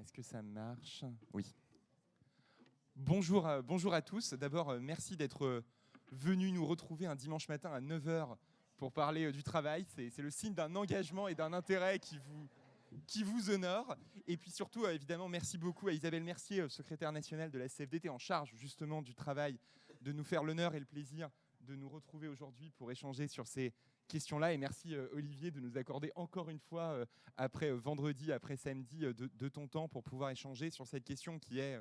Est-ce que ça marche? Oui. Bonjour à tous. D'abord, merci d'être venus nous retrouver un dimanche matin à 9 h pour parler du travail. C'est le signe d'un engagement et d'un intérêt qui vous honore. Et puis surtout, évidemment, merci beaucoup à Isabelle Mercier, secrétaire nationale de la CFDT, en charge justement du travail, de nous faire l'honneur et le plaisir de nous retrouver aujourd'hui pour échanger sur ces questions-là. Et merci Olivier de nous accorder encore une fois, après vendredi, après samedi, de ton temps pour pouvoir échanger sur cette question qui est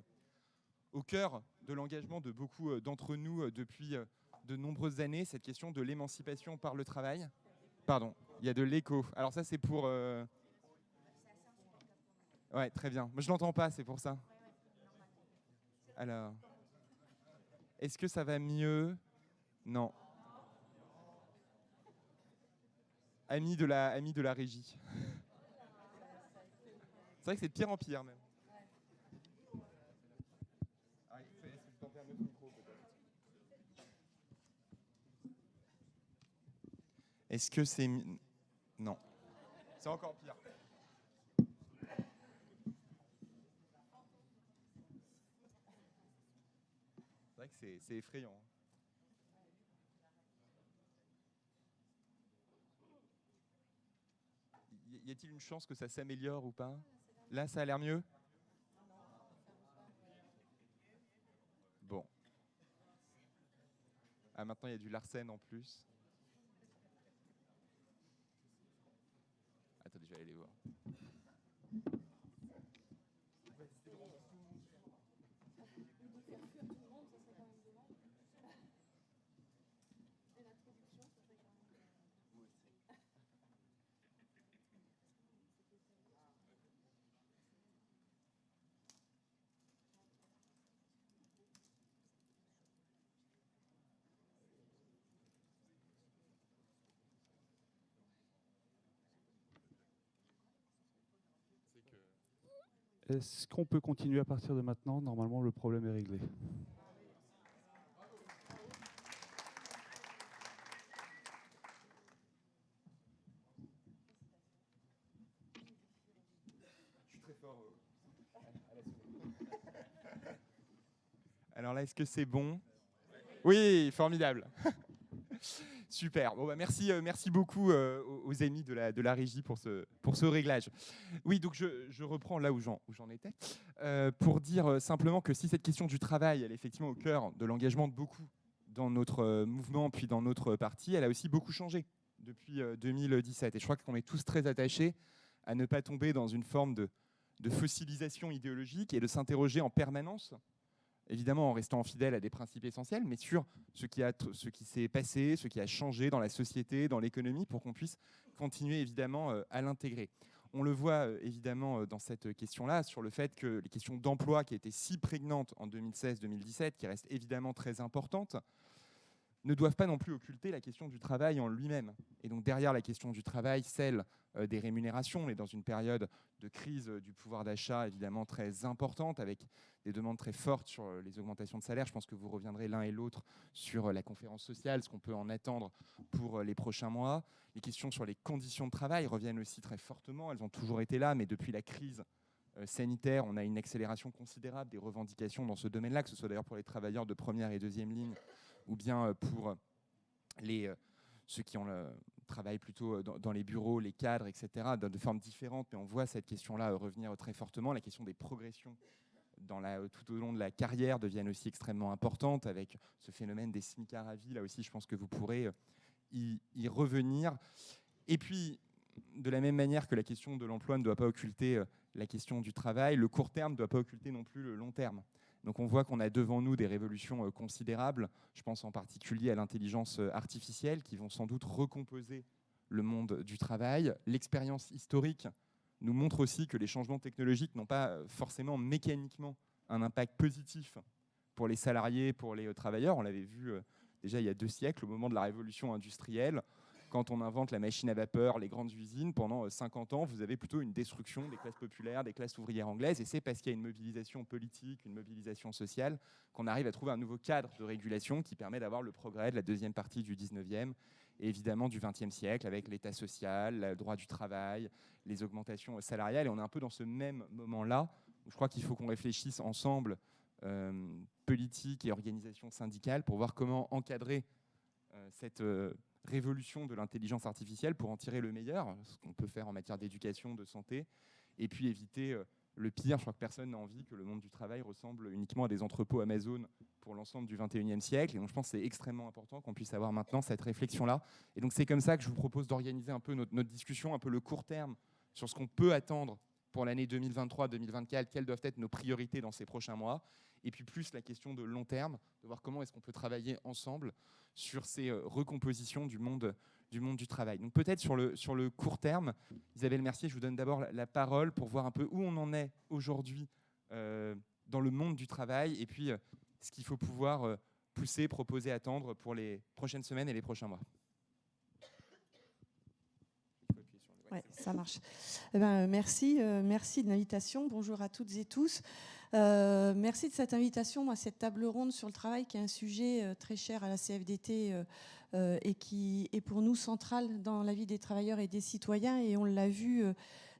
au cœur de l'engagement de beaucoup d'entre nous depuis de nombreuses années, cette question de l'émancipation par le travail. Pardon, il y a de l'écho. Alors ça, c'est pour... Ouais, très bien. Moi, je n'entends pas, c'est pour ça. Alors, est-ce que ça va mieux? Non. Ami de la régie. C'est vrai que c'est de pire en pire, même. Est-ce que c'est... Non. C'est encore pire. C'est vrai que c'est effrayant. Y a-t-il une chance que ça s'améliore ou pas? Là, ça a l'air mieux? Bon. Ah, maintenant, il y a du Larsen en plus. Attendez, je vais aller les voir. Est-ce qu'on peut continuer à partir de maintenant? Normalement, le problème est réglé. Je suis très fort à la souris. Alors là, est-ce que c'est bon? Oui, formidable. Super. Bon, bah, merci beaucoup aux amis de la régie pour ce réglage. Oui, donc je reprends là où j'en étais, pour dire simplement que si cette question du travail, elle est effectivement au cœur de l'engagement de beaucoup dans notre mouvement, puis dans notre parti, elle a aussi beaucoup changé depuis 2017. Et je crois qu'on est tous très attachés à ne pas tomber dans une forme de fossilisation idéologique et de s'interroger en permanence, évidemment en restant fidèle à des principes essentiels, mais sur ce qui s'est passé, ce qui a changé dans la société, dans l'économie, pour qu'on puisse continuer évidemment à l'intégrer. On le voit évidemment dans cette question-là, sur le fait que les questions d'emploi qui étaient si prégnantes en 2016-2017, qui restent évidemment très importantes, ne doivent pas non plus occulter la question du travail en lui-même. Et donc derrière la question du travail, celle des rémunérations. On est dans une période de crise du pouvoir d'achat évidemment très importante, avec des demandes très fortes sur les augmentations de salaire. Je pense que vous reviendrez l'un et l'autre sur la conférence sociale, ce qu'on peut en attendre pour les prochains mois. Les questions sur les conditions de travail reviennent aussi très fortement. Elles ont toujours été là, mais depuis la crise sanitaire, on a une accélération considérable des revendications dans ce domaine-là, que ce soit d'ailleurs pour les travailleurs de première et deuxième ligne, ou bien pour ceux qui travaillent plutôt dans les bureaux, les cadres, etc., de formes différentes. Mais on voit cette question-là revenir très fortement. La question des progressions tout au long de la carrière deviennent aussi extrêmement importantes, avec ce phénomène des smicards à vie. Là aussi, je pense que vous pourrez y revenir. Et puis, de la même manière que la question de l'emploi ne doit pas occulter la question du travail, le court terme ne doit pas occulter non plus le long terme. Donc on voit qu'on a devant nous des révolutions considérables. Je pense en particulier à l'intelligence artificielle, qui vont sans doute recomposer le monde du travail. L'expérience historique nous montre aussi que les changements technologiques n'ont pas forcément mécaniquement un impact positif pour les salariés, pour les travailleurs. On l'avait vu déjà il y a 2 siècles, au moment de la révolution industrielle. Quand on invente la machine à vapeur, les grandes usines, pendant 50 ans, vous avez plutôt une destruction des classes populaires, des classes ouvrières anglaises. Et c'est parce qu'il y a une mobilisation politique, une mobilisation sociale, qu'on arrive à trouver un nouveau cadre de régulation qui permet d'avoir le progrès de la deuxième partie du 19e et évidemment du 20e siècle, avec l'État social, le droit du travail, les augmentations salariales. Et on est un peu dans ce même moment-là Je crois qu'il faut qu'on réfléchisse ensemble, politique et organisation syndicale, pour voir comment encadrer cette révolution de l'intelligence artificielle pour en tirer le meilleur, ce qu'on peut faire en matière d'éducation, de santé, et puis éviter le pire. Je crois que personne n'a envie que le monde du travail ressemble uniquement à des entrepôts Amazon pour l'ensemble du 21e siècle. Et donc je pense que c'est extrêmement important qu'on puisse avoir maintenant cette réflexion-là. Et donc c'est comme ça que je vous propose d'organiser un peu notre discussion, un peu le court terme, sur ce qu'on peut attendre pour l'année 2023-2024, quelles doivent être nos priorités dans ces prochains mois, et puis plus la question de long terme, de voir comment est-ce qu'on peut travailler ensemble sur ces recompositions du monde du travail. Donc peut-être sur le court terme, Isabelle Mercier, je vous donne d'abord la parole pour voir un peu où on en est aujourd'hui dans le monde du travail, et puis ce qu'il faut pouvoir pousser, proposer, attendre pour les prochaines semaines et les prochains mois. Oui, ça marche. Eh ben, merci de l'invitation. Bonjour à toutes et tous. Merci de cette invitation, moi, cette table ronde sur le travail, qui est un sujet très cher à la CFDT et qui est pour nous central dans la vie des travailleurs et des citoyens. Et on l'a vu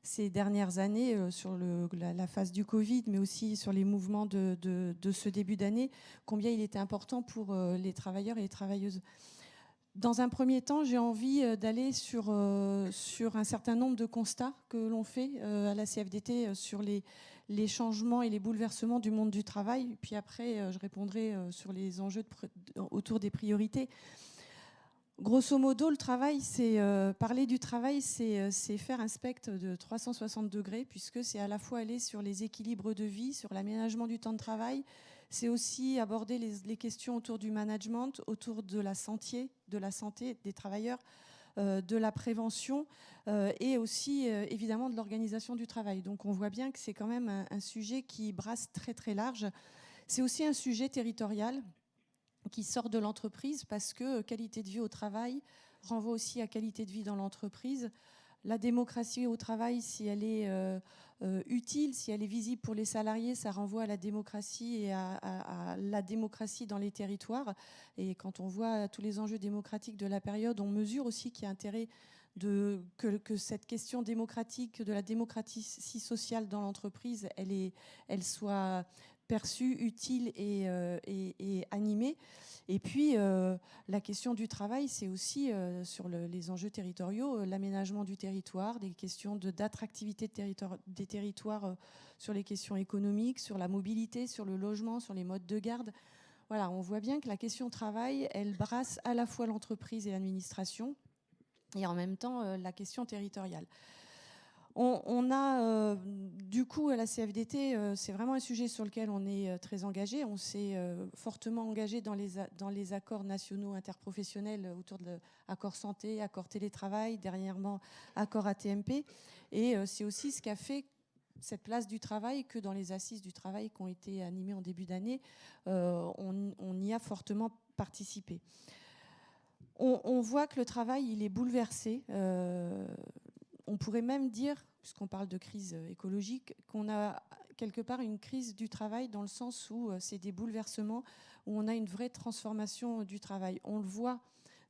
ces dernières années sur la phase du Covid, mais aussi sur les mouvements de ce début d'année, combien il était important pour les travailleurs et les travailleuses. Dans un premier temps, j'ai envie d'aller sur un certain nombre de constats que l'on fait à la CFDT sur les changements et les bouleversements du monde du travail. Puis après, je répondrai sur les enjeux autour des priorités. Grosso modo, le travail, parler du travail, c'est faire un spectre de 360 degrés, puisque c'est à la fois aller sur les équilibres de vie, sur l'aménagement du temps de travail. C'est aussi aborder les questions autour du management, autour de la santé des travailleurs, de la prévention et aussi évidemment de l'organisation du travail. Donc on voit bien que c'est quand même un sujet qui brasse très très large. C'est aussi un sujet territorial qui sort de l'entreprise, parce que qualité de vie au travail renvoie aussi à qualité de vie dans l'entreprise. La démocratie au travail, si elle est utile, si elle est visible pour les salariés, ça renvoie à la démocratie et à la démocratie dans les territoires. Et quand on voit tous les enjeux démocratiques de la période, on mesure aussi qu'il y a intérêt que cette question démocratique, de la démocratie sociale dans l'entreprise, elle soit perçue, utile et animée. Et puis, la question du travail, c'est aussi sur les enjeux territoriaux, l'aménagement du territoire, des questions d'attractivité des territoires sur les questions économiques, sur la mobilité, sur le logement, sur les modes de garde. Voilà, on voit bien que la question travail, elle brasse à la fois l'entreprise et l'administration, et en même temps la question territoriale. On a du coup à la CFDT, c'est vraiment un sujet sur lequel on est très engagé. On s'est fortement engagé dans les accords nationaux interprofessionnels autour de l'accord santé, accord télétravail, dernièrement accord ATMP. Et c'est aussi ce qu'a fait cette place du travail, que dans les assises du travail qui ont été animées en début d'année, on y a fortement participé. On voit que le travail, il est bouleversé. On pourrait même dire, puisqu'on parle de crise écologique, qu'on a quelque part une crise du travail, dans le sens où c'est des bouleversements, où on a une vraie transformation du travail. On le voit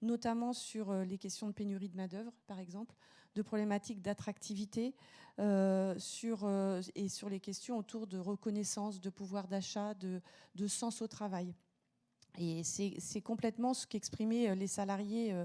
notamment sur les questions de pénurie de main-d'œuvre, par exemple, de problématiques d'attractivité, et sur les questions autour de reconnaissance, de pouvoir d'achat, de sens au travail. Et c'est complètement ce qu'exprimaient les salariés,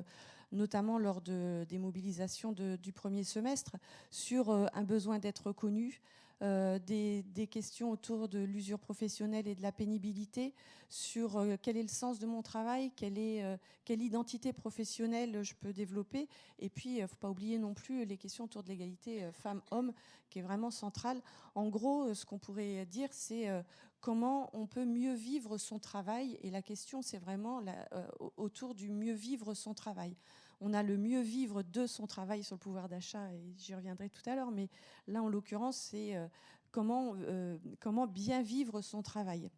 notamment lors des mobilisations du premier semestre, sur un besoin d'être reconnu, des questions autour de l'usure professionnelle et de la pénibilité, sur quel est le sens de mon travail, quelle identité professionnelle je peux développer. Et puis, il ne faut pas oublier non plus les questions autour de l'égalité femmes-hommes, qui est vraiment centrale. En gros, ce qu'on pourrait dire, c'est comment on peut mieux vivre son travail. Et la question, c'est vraiment autour du mieux vivre son travail. On a le mieux vivre de son travail sur le pouvoir d'achat, et j'y reviendrai tout à l'heure, mais là, en l'occurrence, c'est comment bien vivre son travail.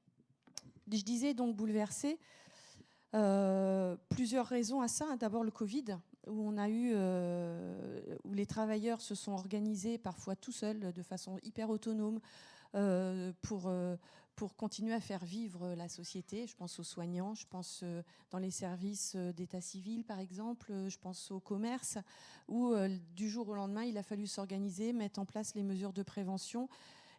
Je disais donc bouleversé. Plusieurs raisons à ça. D'abord le Covid, où où les travailleurs se sont organisés parfois tout seuls, de façon hyper autonome, pour continuer à faire vivre la société. Je pense aux soignants, je pense dans les services d'état civil, par exemple, je pense au commerce, où du jour au lendemain, il a fallu s'organiser, mettre en place les mesures de prévention.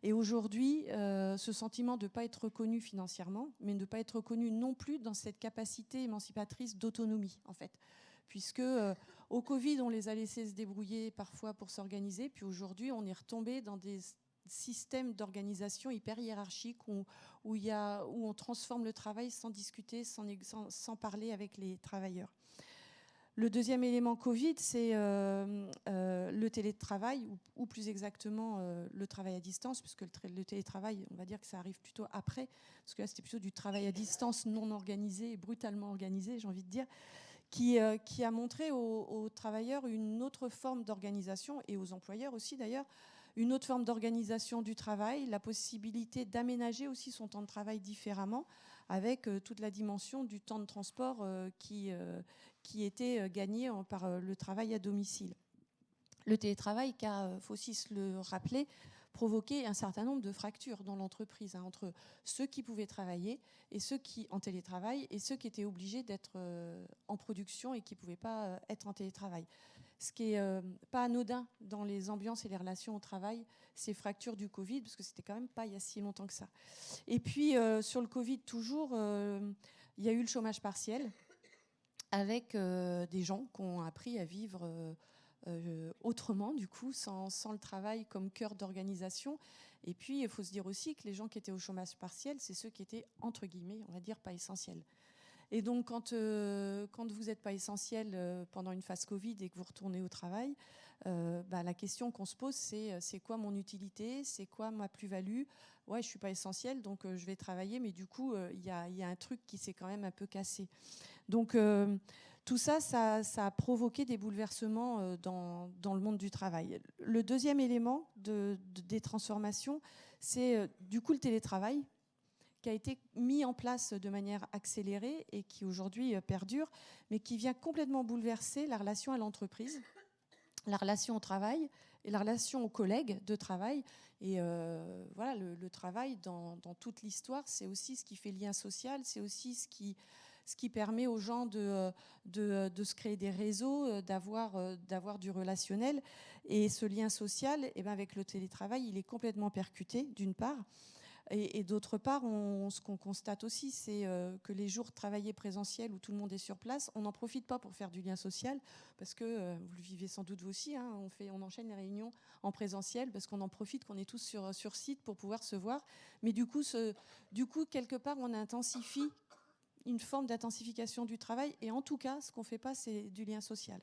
Et aujourd'hui, ce sentiment de ne pas être reconnu financièrement, mais de ne pas être reconnu non plus dans cette capacité émancipatrice d'autonomie, en fait. Puisque au Covid, on les a laissés se débrouiller parfois pour s'organiser, puis aujourd'hui, on est retombé dans des systèmes d'organisation hyper hiérarchiques où on transforme le travail sans discuter, sans parler avec les travailleurs. Le deuxième élément Covid, c'est le télétravail, ou plus exactement le travail à distance, puisque le télétravail, on va dire que ça arrive plutôt après, parce que là, c'était plutôt du travail à distance non organisé et brutalement organisé, j'ai envie de dire, qui a montré aux travailleurs une autre forme d'organisation, et aux employeurs aussi d'ailleurs, une autre forme d'organisation du travail, la possibilité d'aménager aussi son temps de travail différemment, avec toute la dimension du temps de transport qui était gagné par le travail à domicile. Le télétravail, il faut aussi se le rappeler, provoqué un certain nombre de fractures dans l'entreprise, entre ceux qui pouvaient travailler et ceux qui en télétravail et ceux qui étaient obligés d'être en production et qui ne pouvaient pas être en télétravail. Ce qui n'est pas anodin dans les ambiances et les relations au travail, ces fractures du Covid, parce que c'était quand même pas il y a si longtemps que ça. Et puis sur le Covid toujours, il y a eu le chômage partiel, avec des gens qui ont appris à vivre autrement, du coup, sans le travail comme cœur d'organisation. Et puis, il faut se dire aussi que les gens qui étaient au chômage partiel, c'est ceux qui étaient, entre guillemets, on va dire, pas essentiels. Et donc, quand vous n'êtes pas essentiel pendant une phase Covid et que vous retournez au travail, la question qu'on se pose, c'est quoi mon utilité? C'est quoi ma plus-value? Ouais, je ne suis pas essentiel, donc je vais travailler, mais du coup, il y a un truc qui s'est quand même un peu cassé. Donc, tout ça a provoqué des bouleversements dans le monde du travail. Le deuxième élément des transformations, c'est du coup le télétravail, qui a été mis en place de manière accélérée et qui aujourd'hui perdure, mais qui vient complètement bouleverser la relation à l'entreprise, la relation au travail et la relation aux collègues de travail. Et voilà, le travail dans toute l'histoire, c'est aussi ce qui fait lien social, c'est aussi ce qui permet aux gens de se créer des réseaux, d'avoir du relationnel. Et ce lien social, avec le télétravail, il est complètement percuté, d'une part. Et d'autre part, ce qu'on constate aussi, c'est que les jours travaillés présentiels où tout le monde est sur place, on n'en profite pas pour faire du lien social, parce que vous le vivez sans doute vous aussi, hein, on enchaîne les réunions en présentiel parce qu'on en profite, qu'on est tous sur site pour pouvoir se voir. Mais du coup, quelque part, on intensifie une forme d'intensification du travail, et en tout cas, ce qu'on ne fait pas, c'est du lien social.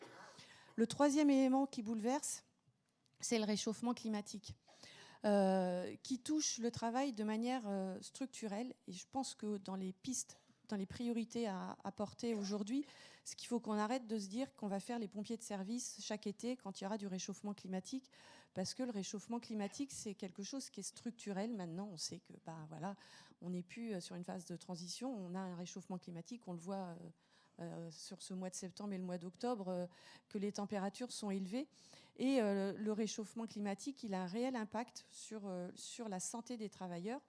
Le troisième élément qui bouleverse, c'est le réchauffement climatique. Qui touche le travail de manière structurelle. Et je pense que dans les pistes, dans les priorités à porter aujourd'hui, c'est qu'il faut qu'on arrête de se dire qu'on va faire les pompiers de service chaque été quand il y aura du réchauffement climatique, parce que le réchauffement climatique, c'est quelque chose qui est structurel. Maintenant, on sait que voilà, on n'est plus sur une phase de transition, on a un réchauffement climatique, on le voit sur ce mois de septembre et le mois d'octobre, que les températures sont élevées. Et le réchauffement climatique, il a un réel impact sur la santé des travailleurs.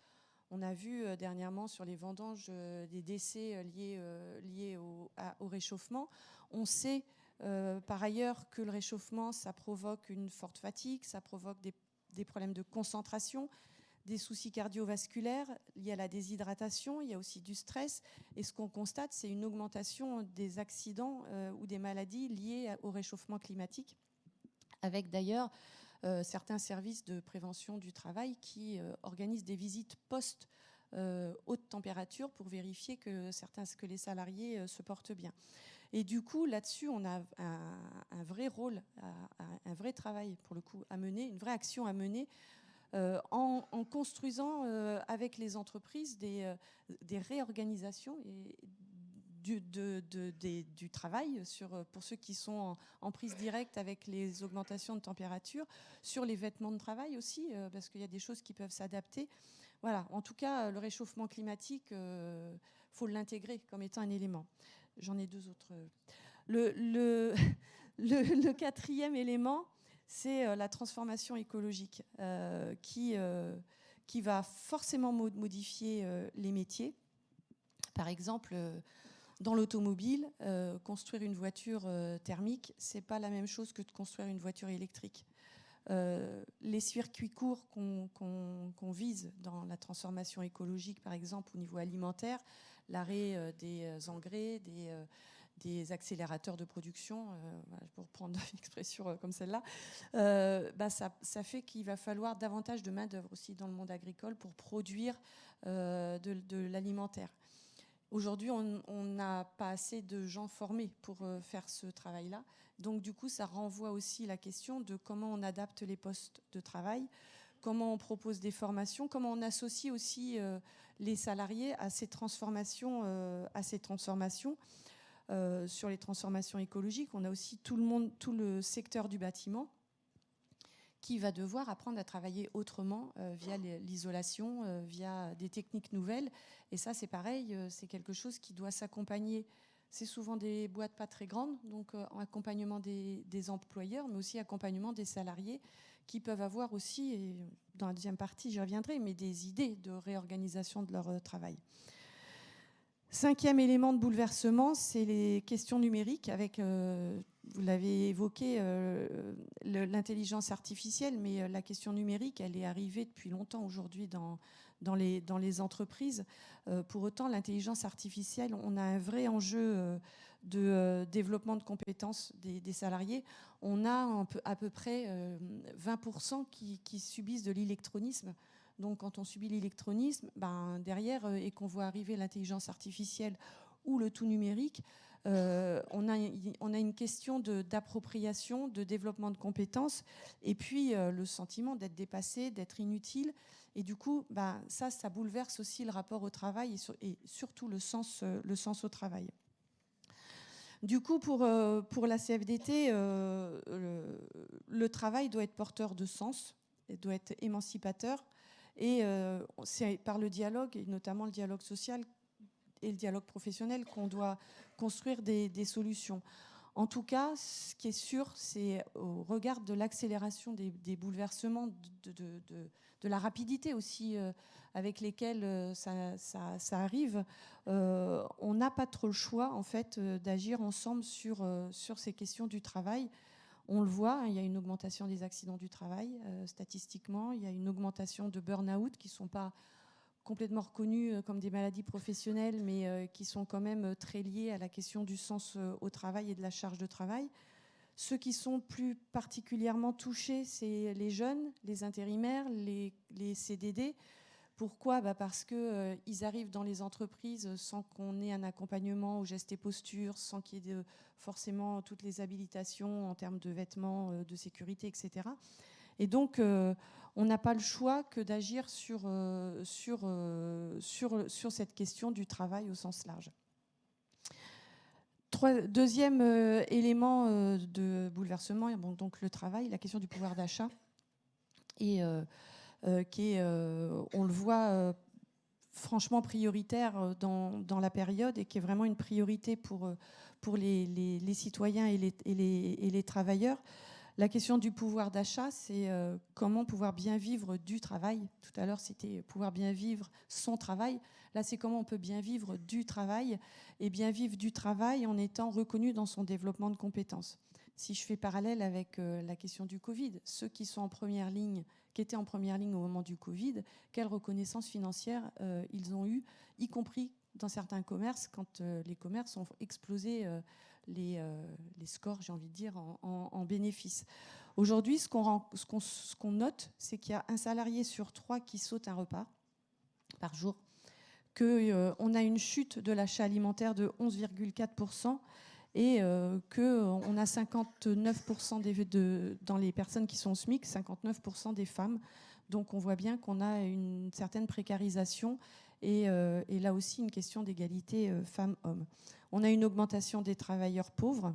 On a vu dernièrement sur les vendanges des décès liés au réchauffement. On sait par ailleurs que le réchauffement, ça provoque une forte fatigue, ça provoque des problèmes de concentration, des soucis cardiovasculaires liés à la déshydratation, il y a aussi du stress. Et ce qu'on constate, c'est une augmentation des accidents ou des maladies liées au réchauffement climatique, avec d'ailleurs certains services de prévention du travail qui organisent des visites post-haute température pour vérifier que les salariés se portent bien. Et du coup, là-dessus, on a un vrai rôle, un vrai travail pour le coup à mener, une vraie action à mener en construisant avec les entreprises des réorganisations du travail pour ceux qui sont en prise directe avec les augmentations de température, sur les vêtements de travail aussi, parce qu'il y a des choses qui peuvent s'adapter. Voilà, en tout cas, le réchauffement climatique, faut l'intégrer comme étant un élément. J'en ai deux autres. Le quatrième élément, c'est la transformation écologique qui va forcément modifier les métiers. Par exemple, dans l'automobile, construire une voiture thermique, c'est pas la même chose que de construire une voiture électrique. les circuits courts qu'on vise dans la transformation écologique, par exemple au niveau alimentaire, l'arrêt des engrais, des accélérateurs de production, pour prendre une expression comme celle-là, ça fait qu'il va falloir davantage de main-d'œuvre aussi dans le monde agricole pour produire de l'alimentaire. Aujourd'hui, on n'a pas assez de gens formés pour faire ce travail-là. Donc, du coup, ça renvoie aussi la question de comment on adapte les postes de travail, comment on propose des formations, comment on associe aussi les salariés à ces transformations. Sur les transformations écologiques, on a aussi tout le secteur du bâtiment qui va devoir apprendre à travailler autrement via l'isolation, via des techniques nouvelles. Et ça, c'est pareil, c'est quelque chose qui doit s'accompagner. C'est souvent des boîtes pas très grandes, donc accompagnement des employeurs, mais aussi accompagnement des salariés qui peuvent avoir aussi, et dans la deuxième partie, j'y reviendrai, mais des idées de réorganisation de leur travail. 5e élément de bouleversement, c'est les questions numériques avec, vous l'avez évoqué, l'intelligence artificielle, mais la question numérique, elle est arrivée depuis longtemps aujourd'hui dans les entreprises. Pour autant, l'intelligence artificielle, on a un vrai enjeu de développement de compétences des salariés. On a à peu près 20% qui subissent de l'électronisme. Donc, quand on subit l'électronisme, derrière, et qu'on voit arriver l'intelligence artificielle ou le tout numérique, on a une question d'appropriation, de développement de compétences, et puis le sentiment d'être dépassé, d'être inutile. Et du coup, ça bouleverse aussi le rapport au travail et surtout le sens au travail. Du coup, pour la CFDT, le travail doit être porteur de sens, doit être émancipateur. Et c'est par le dialogue, et notamment le dialogue social et le dialogue professionnel, qu'on doit construire des solutions. En tout cas, ce qui est sûr, c'est au regard de l'accélération des bouleversements, de la rapidité aussi avec lesquels ça arrive, on n'a pas trop le choix en fait d'agir ensemble sur ces questions du travail. On le voit, il y a une augmentation des accidents du travail statistiquement, il y a une augmentation de burn-out qui ne sont pas complètement reconnus comme des maladies professionnelles, mais qui sont quand même très liées à la question du sens au travail et de la charge de travail. Ceux qui sont plus particulièrement touchés, c'est les jeunes, les intérimaires, les CDD. Pourquoi ? Parce qu'ils arrivent dans les entreprises sans qu'on ait un accompagnement aux gestes et postures, sans qu'il y ait forcément toutes les habilitations en termes de vêtements, de sécurité, etc. Et donc, on n'a pas le choix que d'agir sur cette question du travail au sens large. Deuxième élément de bouleversement, donc le travail, la question du pouvoir d'achat. Et qui est, on le voit, franchement prioritaire dans la période et qui est vraiment une priorité pour les citoyens et les travailleurs. La question du pouvoir d'achat, c'est comment pouvoir bien vivre du travail. Tout à l'heure, c'était pouvoir bien vivre son travail. Là, c'est comment on peut bien vivre du travail et bien vivre du travail en étant reconnu dans son développement de compétences. Si je fais parallèle avec la question du Covid, ceux qui sont en première ligne, qui étaient en première ligne au moment du Covid, quelle reconnaissance financière ils ont eu, y compris dans certains commerces, quand les commerces ont explosé les scores, j'ai envie de dire, en bénéfices. Aujourd'hui, ce qu'on note, c'est qu'il y a un salarié sur 3 qui saute un repas par jour, qu'on a une chute de l'achat alimentaire de 11,4%, et qu'on a 59% dans les personnes qui sont au SMIC, 59% des femmes. Donc on voit bien qu'on a une certaine précarisation et là aussi une question d'égalité femmes-hommes. On a une augmentation des travailleurs pauvres.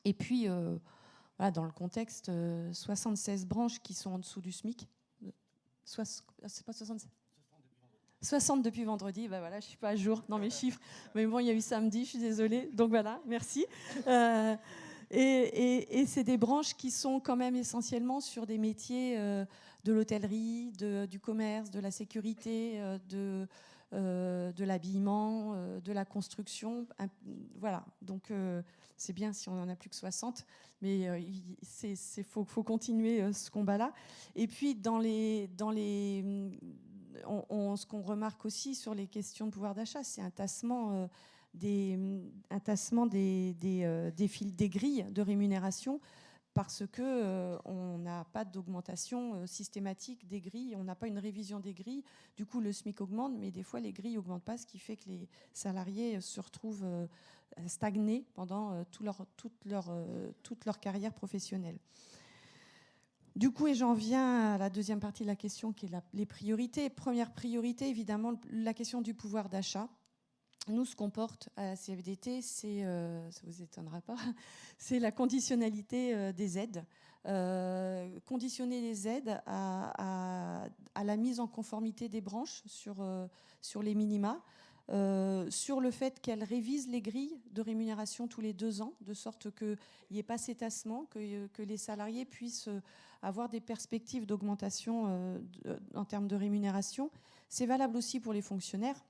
Et puis, voilà, dans le contexte, 76 branches qui sont en dessous du SMIC. C'est pas 76 ? 60 depuis vendredi, voilà, je ne suis pas à jour dans mes chiffres. Mais bon, il y a eu samedi, je suis désolée. Donc voilà, merci. Et c'est des branches qui sont quand même essentiellement sur des métiers de l'hôtellerie, du commerce, de la sécurité, de l'habillement, de la construction. Voilà, donc c'est bien si on n'en a plus que 60, mais faut continuer ce combat-là. Et puis, ce qu'on remarque aussi sur les questions de pouvoir d'achat, c'est un tassement des grilles de rémunération, parce qu'on n'a pas d'augmentation systématique des grilles, on n'a pas une révision des grilles. Du coup, le SMIC augmente, mais des fois, les grilles n'augmentent pas, ce qui fait que les salariés se retrouvent stagnés pendant toute leur carrière professionnelle. Du coup, et j'en viens à la deuxième partie de la question, qui est les priorités. Première priorité, évidemment, la question du pouvoir d'achat. Nous, ce qu'on porte à la CFDT, c'est, ça ne vous étonnera pas, c'est la conditionnalité des aides. Conditionner les aides à la mise en conformité des branches sur les minima, sur le fait qu'elles révisent les grilles de rémunération tous les 2 ans, de sorte qu'il n'y ait pas cet tassement, que les salariés puissent avoir des perspectives d'augmentation en termes de rémunération. C'est valable aussi pour les fonctionnaires.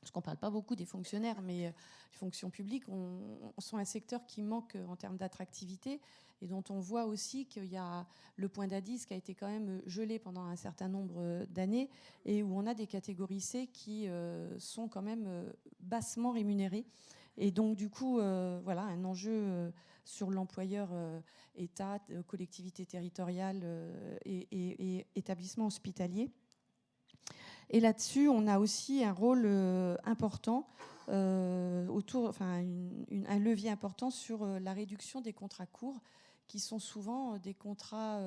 Parce qu'on ne parle pas beaucoup des fonctionnaires, mais les fonctions publiques sont un secteur qui manque en termes d'attractivité et dont on voit aussi qu'il y a le point d'indice qui a été quand même gelé pendant un certain nombre d'années et où on a des catégories C qui sont quand même bassement rémunérées. Et donc, du coup, voilà, un enjeu sur l'employeur État, collectivité territoriale et établissement hospitalier. Et là-dessus, on a aussi un rôle important, un levier important sur la réduction des contrats courts, qui sont souvent des contrats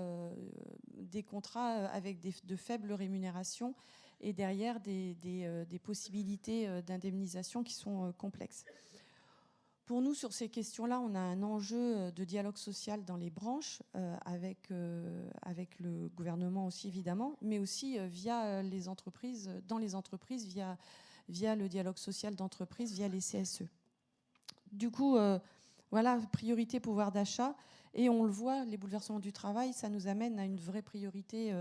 avec de faibles rémunérations et derrière des possibilités d'indemnisation qui sont complexes. Pour nous, sur ces questions-là, on a un enjeu de dialogue social dans les branches, avec le gouvernement aussi, évidemment, mais aussi via les entreprises, dans les entreprises, via le dialogue social d'entreprise, via les CSE. Du coup, voilà, priorité pouvoir d'achat. Et on le voit, les bouleversements du travail, ça nous amène à une vraie priorité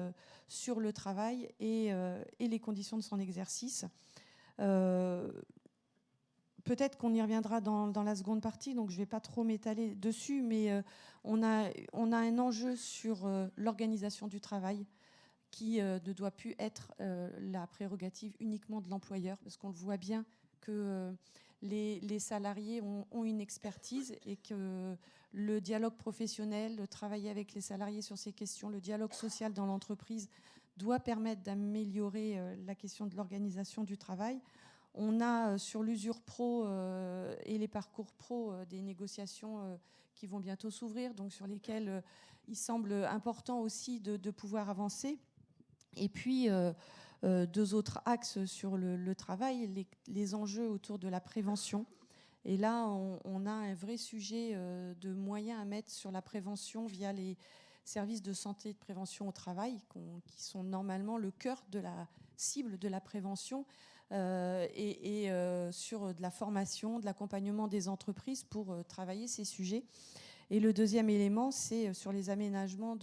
sur le travail et les conditions de son exercice. Peut-être qu'on y reviendra dans la seconde partie, donc je ne vais pas trop m'étaler dessus, mais on a un enjeu sur l'organisation du travail qui ne doit plus être la prérogative uniquement de l'employeur, parce qu'on le voit bien que les salariés ont une expertise et que le dialogue professionnel, le travailler avec les salariés sur ces questions, le dialogue social dans l'entreprise doit permettre d'améliorer la question de l'organisation du travail. On a sur l'usure pro et les parcours pro des négociations qui vont bientôt s'ouvrir, donc sur lesquelles il semble important aussi de pouvoir avancer. Et puis, 2 autres axes sur le travail, les enjeux autour de la prévention. Et là, on a un vrai sujet de moyens à mettre sur la prévention via les services de santé et de prévention au travail, qui sont normalement le cœur de la cible de la prévention, et sur de la formation, de l'accompagnement des entreprises pour travailler ces sujets. Et le deuxième élément, c'est sur les aménagements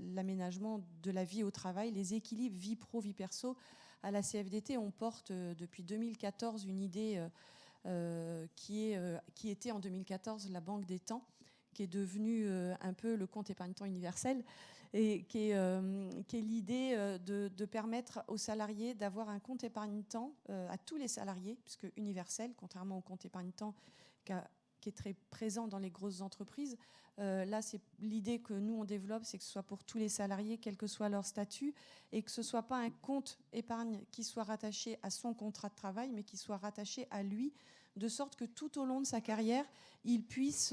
l'aménagement de la vie au travail, les équilibres vie pro, vie perso. À la CFDT, on porte depuis 2014 une idée qui était en 2014 la banque des temps, qui est devenue un peu le compte épargne-temps universel, et qui est l'idée de permettre aux salariés d'avoir un compte épargne-temps, à tous les salariés, puisque universel, contrairement au compte épargne-temps qui est très présent dans les grosses entreprises. Là, c'est l'idée que nous, on développe, c'est que ce soit pour tous les salariés, quel que soit leur statut, et que ce ne soit pas un compte épargne qui soit rattaché à son contrat de travail, mais qui soit rattaché à lui, de sorte que tout au long de sa carrière, il puisse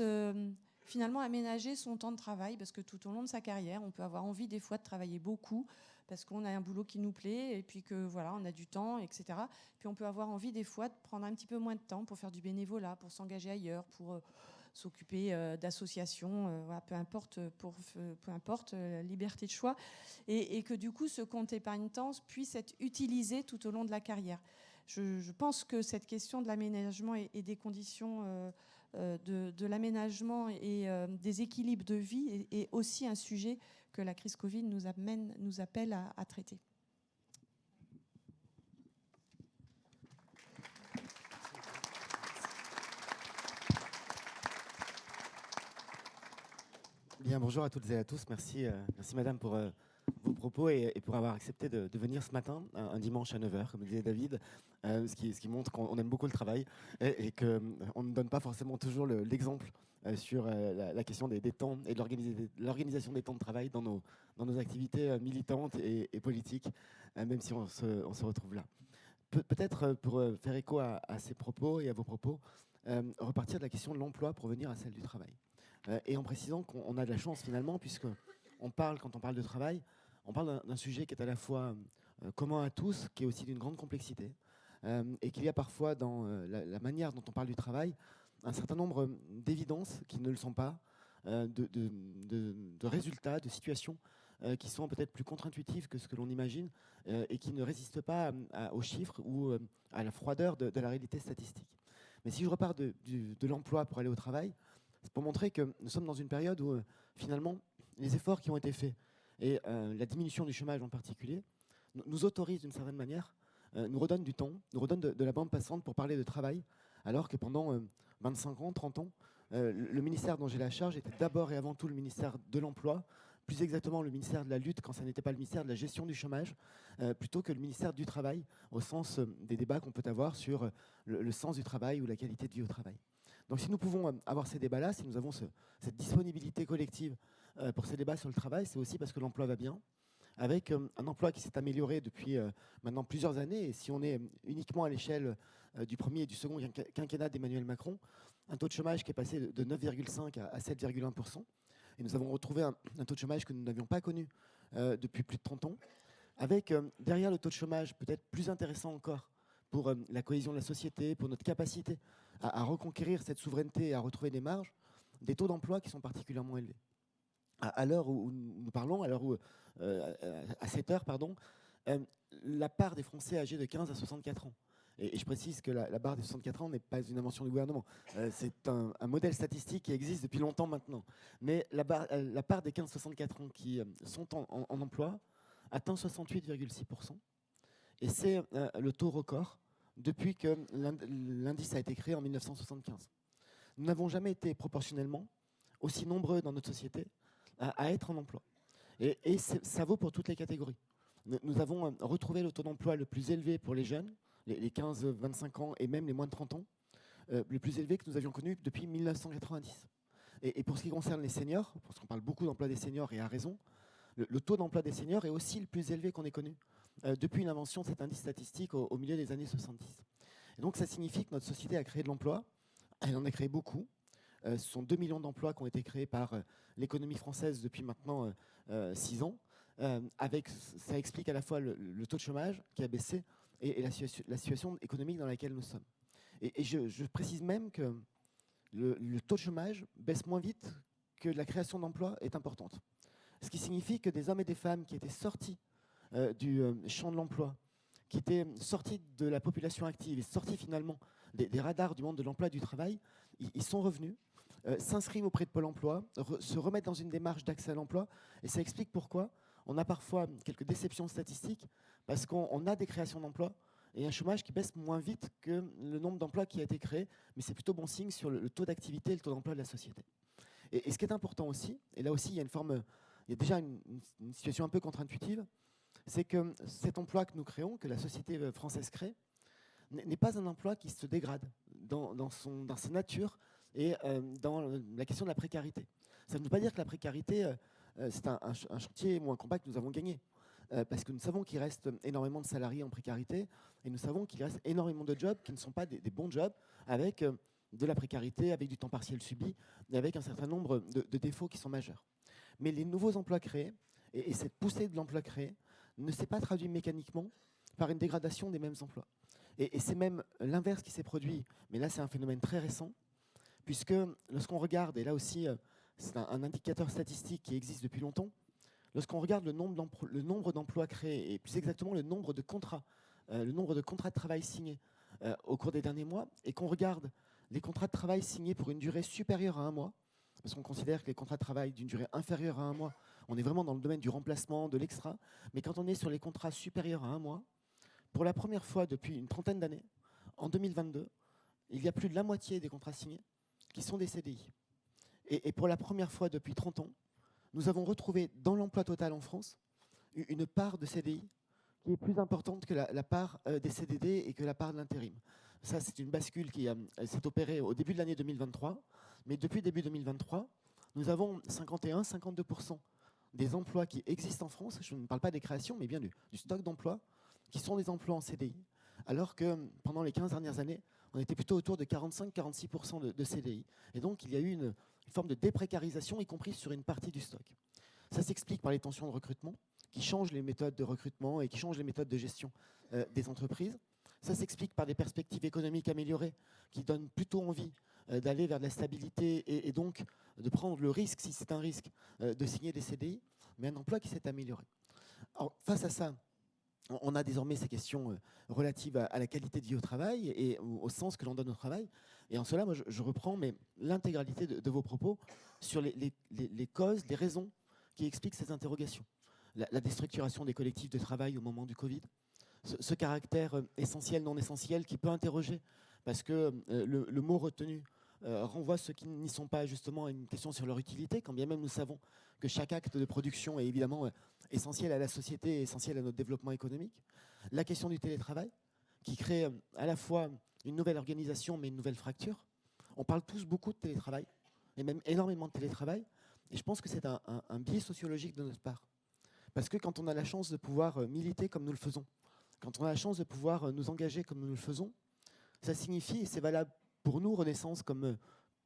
finalement aménager son temps de travail, parce que tout au long de sa carrière, on peut avoir envie des fois de travailler beaucoup, parce qu'on a un boulot qui nous plaît, et puis que voilà, on a du temps, etc. Puis on peut avoir envie des fois de prendre un petit peu moins de temps pour faire du bénévolat, pour s'engager ailleurs, pour s'occuper d'associations, voilà, peu importe, liberté de choix, et que du coup, ce compte épargne-temps puisse être utilisé tout au long de la carrière. Je pense que cette question de l'aménagement et des conditions de l'aménagement et des équilibres de vie est aussi un sujet que la crise Covid nous appelle à traiter. Bien, bonjour à toutes et à tous. Merci, merci madame pour vos propos et pour avoir accepté de venir ce matin, un dimanche à 9 h, comme disait David, ce qui montre qu'on aime beaucoup le travail et qu'on ne donne pas forcément toujours l'exemple sur la question des temps et de l'organisation des temps de travail dans nos activités militantes et politiques, même si on se retrouve là. Peut-être pour faire écho à ces propos et à vos propos, repartir de la question de l'emploi pour venir à celle du travail. Et en précisant qu'on a de la chance finalement, puisque quand on parle de travail, on parle d'un sujet qui est à la fois commun à tous, qui est aussi d'une grande complexité, et qu'il y a parfois dans la manière dont on parle du travail un certain nombre d'évidences qui ne le sont pas, de résultats, de situations qui sont peut-être plus contre-intuitives que ce que l'on imagine et qui ne résistent pas aux chiffres ou à la froideur de la réalité statistique. Mais si je repars de l'emploi pour aller au travail, c'est pour montrer que nous sommes dans une période où, finalement, les efforts qui ont été faits et la diminution du chômage en particulier nous autorisent d'une certaine manière, nous redonnent du temps, nous redonnent de la bande passante pour parler de travail, alors que pendant 25 ans, 30 ans, le ministère dont j'ai la charge était d'abord et avant tout le ministère de l'Emploi, plus exactement le ministère de la lutte quand ça n'était pas le ministère de la gestion du chômage, plutôt que le ministère du travail, au sens des débats qu'on peut avoir sur le sens du travail ou la qualité de vie au travail. Donc si nous pouvons avoir ces débats-là, si nous avons cette disponibilité collective pour ces débats sur le travail, c'est aussi parce que l'emploi va bien, avec un emploi qui s'est amélioré depuis maintenant plusieurs années. Et si on est uniquement à l'échelle du premier et du second quinquennat d'Emmanuel Macron, un taux de chômage qui est passé de 9,5 à 7,1%. Et nous avons retrouvé un taux de chômage que nous n'avions pas connu depuis plus de 30 ans, avec derrière le taux de chômage peut-être plus intéressant encore pour la cohésion de la société, pour notre capacité à reconquérir cette souveraineté et à retrouver des marges, des taux d'emploi qui sont particulièrement élevés. À l'heure où nous parlons, à 7 heures, pardon, la part des Français âgés de 15 à 64 ans, et je précise que la barre des 64 ans n'est pas une invention du gouvernement, c'est un modèle statistique qui existe depuis longtemps maintenant, mais la part des 15-64 ans qui sont en emploi atteint 68,6%, et c'est le taux record depuis que l'indice a été créé en 1975. Nous n'avons jamais été proportionnellement aussi nombreux dans notre société à être en emploi. Et ça vaut pour toutes les catégories. Nous avons retrouvé le taux d'emploi le plus élevé pour les jeunes, les 15-25 ans et même les moins de 30 ans, le plus élevé que nous avions connu depuis 1990. Et pour ce qui concerne les seniors, parce qu'on parle beaucoup d'emploi des seniors et à raison, le taux d'emploi des seniors est aussi le plus élevé qu'on ait connu depuis l'invention de cet indice statistique au milieu des années 70. Et donc ça signifie que notre société a créé de l'emploi, elle en a créé beaucoup. Ce sont 2 millions d'emplois qui ont été créés par l'économie française depuis maintenant 6 ans. Ça explique à la fois le taux de chômage qui a baissé et la situation économique dans laquelle nous sommes. Et je précise même que le taux de chômage baisse moins vite que la création d'emplois est importante. Ce qui signifie que des hommes et des femmes qui étaient sortis du champ de l'emploi, qui étaient sortis de la population active et sortis finalement des radars du monde de l'emploi et du travail, ils sont revenus, s'inscrivent auprès de Pôle emploi, se remettent dans une démarche d'accès à l'emploi. Et ça explique pourquoi on a parfois quelques déceptions statistiques, parce qu'on a des créations d'emplois et un chômage qui baisse moins vite que le nombre d'emplois qui a été créé, mais c'est plutôt bon signe sur le taux d'activité et le taux d'emploi de la société. Et ce qui est important aussi, et là aussi il y a déjà une situation un peu contre-intuitive, c'est que cet emploi que nous créons, que la société française crée, n'est pas un emploi qui se dégrade dans sa nature et dans la question de la précarité. Ça ne veut pas dire que la précarité, c'est un chantier ou un combat que nous avons gagné. Parce que nous savons qu'il reste énormément de salariés en précarité et nous savons qu'il reste énormément de jobs qui ne sont pas des bons jobs, avec de la précarité, avec du temps partiel subi et avec un certain nombre de défauts qui sont majeurs. Mais les nouveaux emplois créés et cette poussée de l'emploi créé ne s'est pas traduit mécaniquement par une dégradation des mêmes emplois. Et c'est même l'inverse qui s'est produit, mais là c'est un phénomène très récent, puisque lorsqu'on regarde, et là aussi c'est un indicateur statistique qui existe depuis longtemps, lorsqu'on regarde le nombre d'emplois créés, et plus exactement le nombre de contrats de travail signés au cours des derniers mois, et qu'on regarde les contrats de travail signés pour une durée supérieure à 1 mois, parce qu'on considère que les contrats de travail d'une durée inférieure à 1 mois, on est vraiment dans le domaine du remplacement, de l'extra, mais quand on est sur les contrats supérieurs à 1 mois, pour la première fois depuis une trentaine d'années, en 2022, il y a plus de la moitié des contrats signés qui sont des CDI. Et pour la première fois depuis 30 ans, nous avons retrouvé dans l'emploi total en France une part de CDI qui est plus importante que la part des CDD et que la part de l'intérim. Ça, c'est une bascule qui s'est opérée au début de l'année 2023. Mais depuis début 2023, nous avons 51-52% des emplois qui existent en France. Je ne parle pas des créations, mais bien du stock d'emplois qui sont des emplois en CDI. Alors que pendant les 15 dernières années, on était plutôt autour de 45-46% de CDI. Et donc, il y a eu une forme de déprécarisation, y compris sur une partie du stock. Ça s'explique par les tensions de recrutement, qui changent les méthodes de recrutement et qui changent les méthodes de gestion des entreprises. Ça s'explique par des perspectives économiques améliorées qui donnent plutôt envie d'aller vers de la stabilité et donc de prendre le risque, si c'est un risque, de signer des CDI, mais un emploi qui s'est amélioré. Alors, face à ça, on a désormais ces questions relatives à la qualité de vie au travail et au sens que l'on donne au travail. Et en cela, moi, je reprends l'intégralité de vos propos sur les causes, les raisons qui expliquent ces interrogations. La déstructuration des collectifs de travail au moment du Covid, ce caractère essentiel, non essentiel, qui peut interroger, parce que le mot retenu renvoie ceux qui n'y sont pas justement à une question sur leur utilité, quand bien même nous savons que chaque acte de production est évidemment essentiel à la société et essentiel à notre développement économique. La question du télétravail, qui crée à la fois une nouvelle organisation, mais une nouvelle fracture. On parle tous beaucoup de télétravail, et même énormément de télétravail, et je pense que c'est un biais sociologique de notre part. Parce que quand on a la chance de pouvoir militer comme nous le faisons, quand on a la chance de pouvoir nous engager comme nous le faisons, ça signifie, et c'est valable pour nous, Renaissance, comme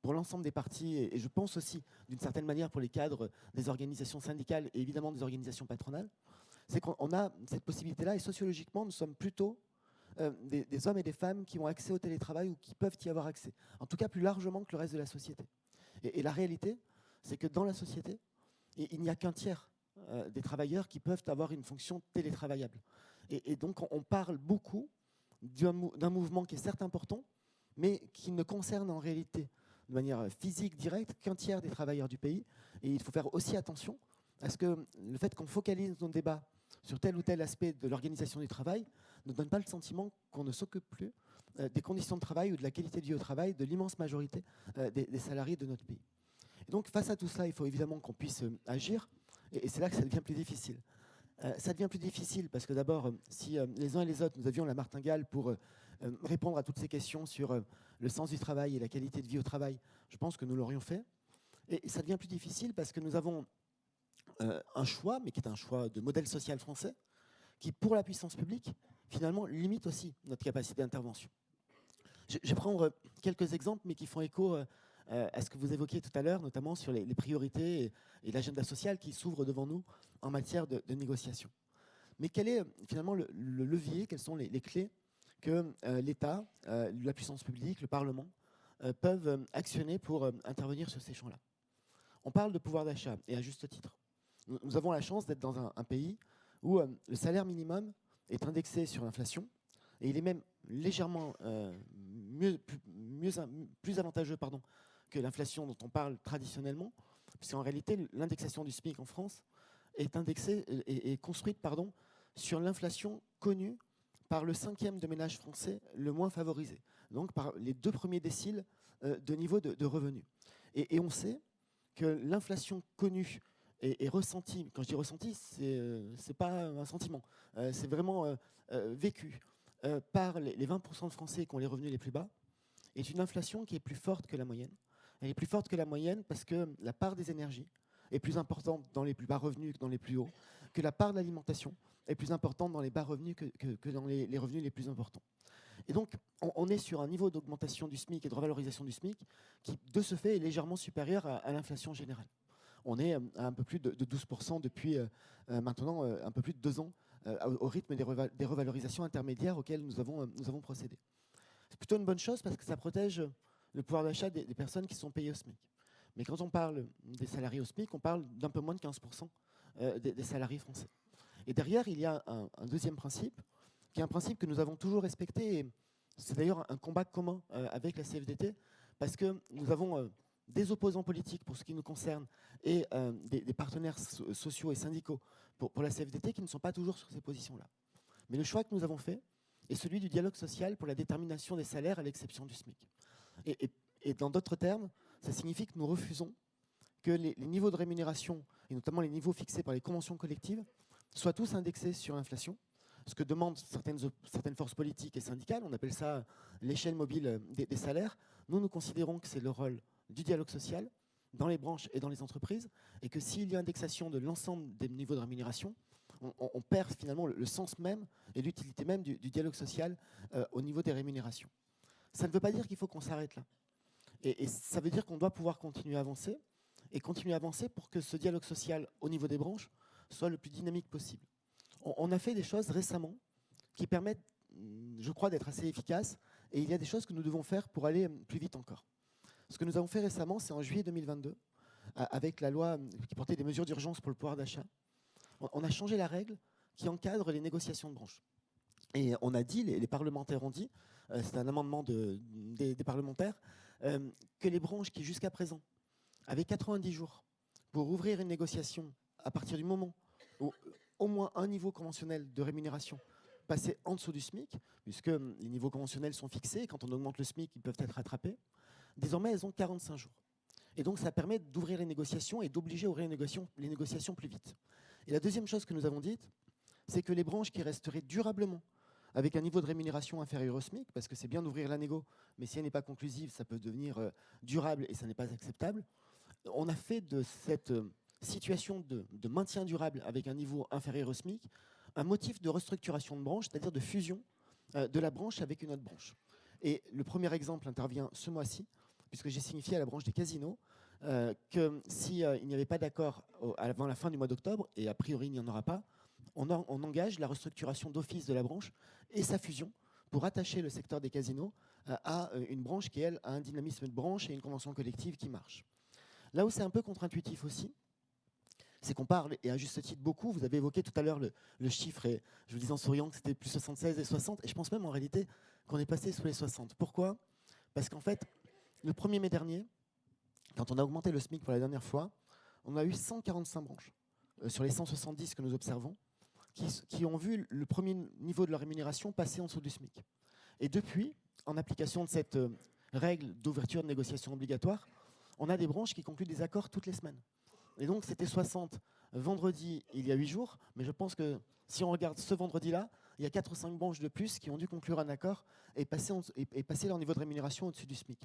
pour l'ensemble des partis, et je pense aussi d'une certaine manière pour les cadres des organisations syndicales et évidemment des organisations patronales, c'est qu'on a cette possibilité-là, et sociologiquement, nous sommes plutôt des hommes et des femmes qui ont accès au télétravail ou qui peuvent y avoir accès, en tout cas plus largement que le reste de la société. Et la réalité, c'est que dans la société, il n'y a qu'un tiers des travailleurs qui peuvent avoir une fonction télétravaillable. Et donc, on parle beaucoup d'un mouvement qui est certes important, mais qui ne concerne en réalité de manière physique directe qu'un tiers des travailleurs du pays. Et il faut faire aussi attention à ce que le fait qu'on focalise nos débats sur tel ou tel aspect de l'organisation du travail ne donne pas le sentiment qu'on ne s'occupe plus des conditions de travail ou de la qualité de vie au travail de l'immense majorité des salariés de notre pays. Et donc, face à tout cela, il faut évidemment qu'on puisse agir. Et c'est là que ça devient plus difficile. Ça devient plus difficile parce que d'abord, si les uns et les autres, nous avions la martingale pour répondre à toutes ces questions sur le sens du travail et la qualité de vie au travail, je pense que nous l'aurions fait. Et ça devient plus difficile parce que nous avons un choix, mais qui est un choix de modèle social français, qui, pour la puissance publique, finalement, limite aussi notre capacité d'intervention. Je vais prendre quelques exemples, mais qui font écho à ce que vous évoquiez tout à l'heure, notamment sur les priorités et l'agenda social qui s'ouvre devant nous en matière de négociation. Mais quel est finalement le levier, quelles sont les clés que l'État, la puissance publique, le Parlement peuvent actionner pour intervenir sur ces champs-là? On parle de pouvoir d'achat, et à juste titre. Nous avons la chance d'être dans un pays où le salaire minimum est indexé sur l'inflation, et il est même légèrement plus avantageux que l'inflation dont on parle traditionnellement, puisqu'en réalité, l'indexation du SMIC en France est indexée et construite sur l'inflation connue par le 5e de ménage français le moins favorisé, donc par les 2 premiers déciles de niveau de revenus. Et on sait que l'inflation connue est ressentie, quand je dis ressentie, c'est pas un sentiment, c'est vraiment vécu par les 20% de Français qui ont les revenus les plus bas, est une inflation qui est plus forte que la moyenne. Elle est plus forte que la moyenne parce que la part des énergies est plus importante dans les plus bas revenus que dans les plus hauts, que la part de l'alimentation est plus importante dans les bas revenus que dans les revenus les plus importants. Et donc, on est sur un niveau d'augmentation du SMIC et de revalorisation du SMIC qui, de ce fait, est légèrement supérieur à l'inflation générale. On est à un peu plus de 12% depuis maintenant un peu plus de 2 ans au rythme des revalorisations intermédiaires auxquelles nous avons procédé. C'est plutôt une bonne chose parce que ça protège le pouvoir d'achat des personnes qui sont payées au SMIC. Mais quand on parle des salariés au SMIC, on parle d'un peu moins de 15% des salariés français. Et derrière, il y a un deuxième principe, qui est un principe que nous avons toujours respecté. Et c'est d'ailleurs un combat commun avec la CFDT, parce que nous avons des opposants politiques pour ce qui nous concerne et des partenaires sociaux et syndicaux pour la CFDT qui ne sont pas toujours sur ces positions-là. Mais le choix que nous avons fait est celui du dialogue social pour la détermination des salaires à l'exception du SMIC. Et dans d'autres termes, ça signifie que nous refusons que les niveaux de rémunération et notamment les niveaux fixés par les conventions collectives, soient tous indexés sur l'inflation, ce que demandent certaines forces politiques et syndicales. On appelle ça l'échelle mobile des salaires. Nous considérons que c'est le rôle du dialogue social dans les branches et dans les entreprises, et que s'il y a indexation de l'ensemble des niveaux de rémunération, on perd finalement le sens même et l'utilité même du dialogue social au niveau des rémunérations. Ça ne veut pas dire qu'il faut qu'on s'arrête là. Et ça veut dire qu'on doit pouvoir continuer à avancer, et continuer à avancer pour que ce dialogue social au niveau des branches soit le plus dynamique possible. On a fait des choses récemment qui permettent, je crois, d'être assez efficaces, et il y a des choses que nous devons faire pour aller plus vite encore. Ce que nous avons fait récemment, c'est en juillet 2022, avec la loi qui portait des mesures d'urgence pour le pouvoir d'achat. On a changé la règle qui encadre les négociations de branche. Et on a dit, les parlementaires ont dit, c'est un amendement des parlementaires, que les branches qui jusqu'à présent avaient 90 jours pour ouvrir une négociation à partir du moment où au moins un niveau conventionnel de rémunération passait en dessous du SMIC, puisque les niveaux conventionnels sont fixés, et quand on augmente le SMIC, ils peuvent être rattrapés, désormais elles ont 45 jours. Et donc ça permet d'ouvrir les négociations et d'obliger à ouvrir les négociations plus vite. Et la deuxième chose que nous avons dite, c'est que les branches qui resteraient durablement avec un niveau de rémunération inférieur au SMIC, parce que c'est bien d'ouvrir la négo, mais si elle n'est pas conclusive, ça peut devenir durable et ça n'est pas acceptable. On a fait de cette situation de maintien durable avec un niveau inférieur au SMIC un motif de restructuration de branche, c'est-à-dire de fusion de la branche avec une autre branche. Et le premier exemple intervient ce mois-ci, puisque j'ai signifié à la branche des casinos que s'il n'y avait pas d'accord avant la fin du mois d'octobre, et a priori il n'y en aura pas, on engage la restructuration d'office de la branche et sa fusion pour attacher le secteur des casinos à une branche qui, elle, a un dynamisme de branche et une convention collective qui marche. Là où c'est un peu contre-intuitif aussi, c'est qu'on parle, et à juste titre beaucoup, vous avez évoqué tout à l'heure le chiffre, et je vous disais en souriant que c'était plus 76 et 60, et je pense même en réalité qu'on est passé sous les 60. Pourquoi ? Parce qu'en fait, le 1er mai dernier, quand on a augmenté le SMIC pour la dernière fois, on a eu 145 branches sur les 170 que nous observons, qui ont vu le premier niveau de leur rémunération passer en dessous du SMIC. Et depuis, en application de cette règle d'ouverture de négociation obligatoire, on a des branches qui concluent des accords toutes les semaines. Et donc, c'était 60 vendredi, il y a 8 jours, mais je pense que si on regarde ce vendredi-là, il y a 4 ou 5 branches de plus qui ont dû conclure un accord et passer leur niveau de rémunération au-dessus du SMIC.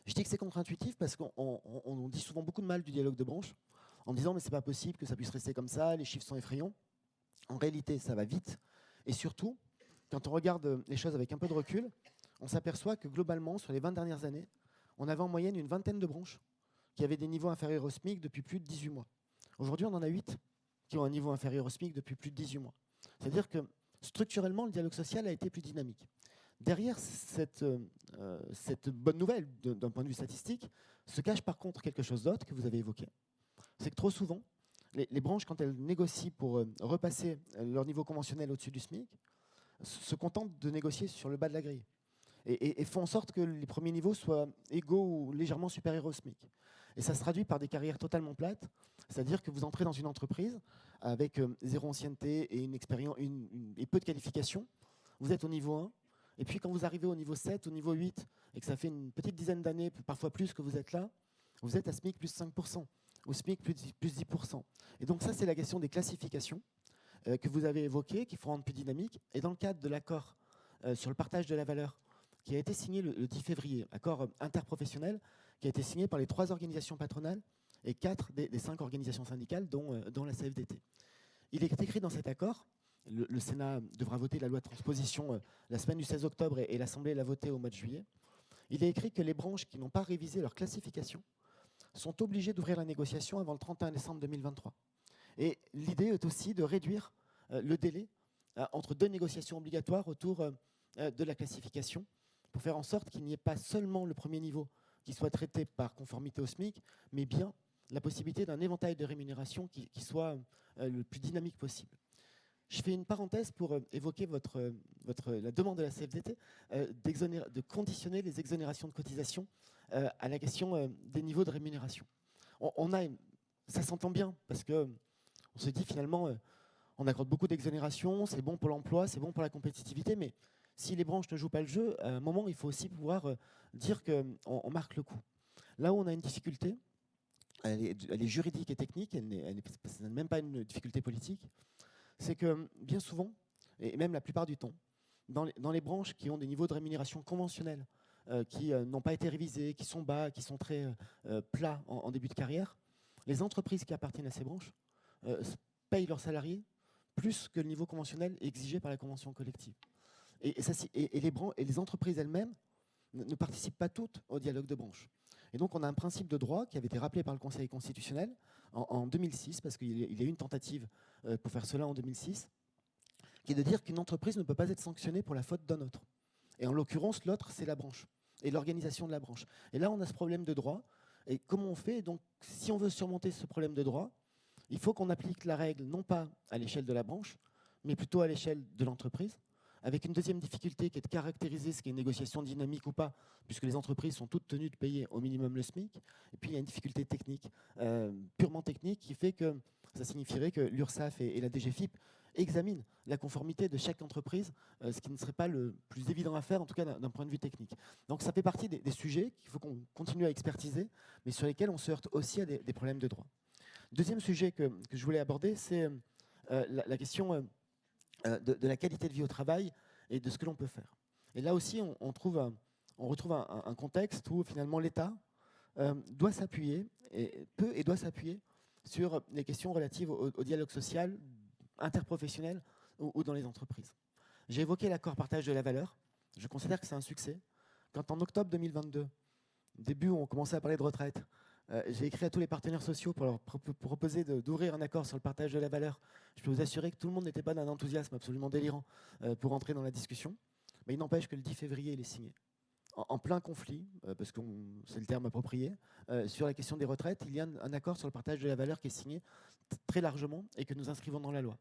Je dis que c'est contre-intuitif parce qu'on dit souvent beaucoup de mal du dialogue de branche en disant mais c'est pas possible que ça puisse rester comme ça, les chiffres sont effrayants. En réalité, ça va vite. Et surtout, quand on regarde les choses avec un peu de recul, on s'aperçoit que globalement, sur les 20 dernières années, on avait en moyenne une vingtaine de branches qui avaient des niveaux inférieurs au SMIC depuis plus de 18 mois. Aujourd'hui, on en a 8 qui ont un niveau inférieur au SMIC depuis plus de 18 mois. C'est-à-dire que structurellement, le dialogue social a été plus dynamique. Derrière cette bonne nouvelle d'un point de vue statistique se cache par contre quelque chose d'autre que vous avez évoqué. C'est que trop souvent, les branches, quand elles négocient pour repasser leur niveau conventionnel au-dessus du SMIC, se contentent de négocier sur le bas de la grille et font en sorte que les premiers niveaux soient égaux ou légèrement supérieurs au SMIC. Et ça se traduit par des carrières totalement plates, c'est-à-dire que vous entrez dans une entreprise avec zéro ancienneté et une expérience et peu de qualifications, vous êtes au niveau 1, et puis quand vous arrivez au niveau 7, au niveau 8, et que ça fait une petite dizaine d'années, parfois plus que vous êtes là, vous êtes à SMIC plus 5%, au SMIC plus 10%. Et donc ça, c'est la question des classifications que vous avez évoquées, qui font rendre plus dynamique. Et dans le cadre de l'accord sur le partage de la valeur, qui a été signé le 10 février, accord interprofessionnel, qui a été signé par les 3 organisations patronales et 4 des 5 organisations syndicales, dont la CFDT. Il est écrit dans cet accord, le Sénat devra voter la loi de transposition la semaine du 16 octobre et l'Assemblée l'a votée au mois de juillet. Il est écrit que les branches qui n'ont pas révisé leur classification sont obligées d'ouvrir la négociation avant le 31 décembre 2023. Et l'idée est aussi de réduire le délai entre 2 négociations obligatoires autour de la classification pour faire en sorte qu'il n'y ait pas seulement le premier niveau qui soit traité par conformité au SMIC, mais bien la possibilité d'un éventail de rémunération qui soit le plus dynamique possible. Je fais une parenthèse pour évoquer la demande de la CFDT de conditionner les exonérations de cotisation à la question des niveaux de rémunération. Ça s'entend bien, parce qu'on se dit finalement, on accorde beaucoup d'exonérations, c'est bon pour l'emploi, c'est bon pour la compétitivité, mais si les branches ne jouent pas le jeu, à un moment, il faut aussi pouvoir dire qu'on marque le coup. Là où on a une difficulté, elle est juridique et technique, ça n'est même pas une difficulté politique, c'est que bien souvent, et même la plupart du temps, dans les branches qui ont des niveaux de rémunération conventionnels, qui n'ont pas été révisés, qui sont bas, qui sont très plats en début de carrière, les entreprises qui appartiennent à ces branches payent leurs salariés plus que le niveau conventionnel exigé par la convention collective. Et les entreprises elles-mêmes ne participent pas toutes au dialogue de branche. Et donc on a un principe de droit qui avait été rappelé par le Conseil constitutionnel en 2006, parce qu'il y a eu une tentative pour faire cela en 2006, qui est de dire qu'une entreprise ne peut pas être sanctionnée pour la faute d'un autre. Et en l'occurrence, l'autre, c'est la branche et l'organisation de la branche. Et là, on a ce problème de droit. Et comment on fait? Donc, si on veut surmonter ce problème de droit, il faut qu'on applique la règle non pas à l'échelle de la branche, mais plutôt à l'échelle de l'entreprise, avec une deuxième difficulté qui est de caractériser ce qui est une négociation dynamique ou pas, puisque les entreprises sont toutes tenues de payer au minimum le SMIC. Et puis, il y a une difficulté technique, purement technique, qui fait que ça signifierait que l'URSSAF et la DGFiP examinent la conformité de chaque entreprise, ce qui ne serait pas le plus évident à faire, en tout cas d'un point de vue technique. Donc ça fait partie des sujets qu'il faut qu'on continue à expertiser, mais sur lesquels on se heurte aussi à des problèmes de droit. Deuxième sujet que je voulais aborder, c'est la question de la qualité de vie au travail et de ce que l'on peut faire. Et là aussi, on retrouve un contexte où finalement l'État doit s'appuyer, peut et doit s'appuyer sur les questions relatives au dialogue social, interprofessionnel ou dans les entreprises. J'ai évoqué l'accord partage de la valeur. Je considère que c'est un succès. Quand en octobre 2022, début où on commençait à parler de retraite, j'ai écrit à tous les partenaires sociaux pour leur proposer d'ouvrir un accord sur le partage de la valeur, je peux vous assurer que tout le monde n'était pas d'un enthousiasme absolument délirant pour entrer dans la discussion. Mais il n'empêche que le 10 février, il est signé. En plein conflit, parce que c'est le terme approprié, sur la question des retraites, il y a un accord sur le partage de la valeur qui est signé très largement et que nous inscrivons dans la loi.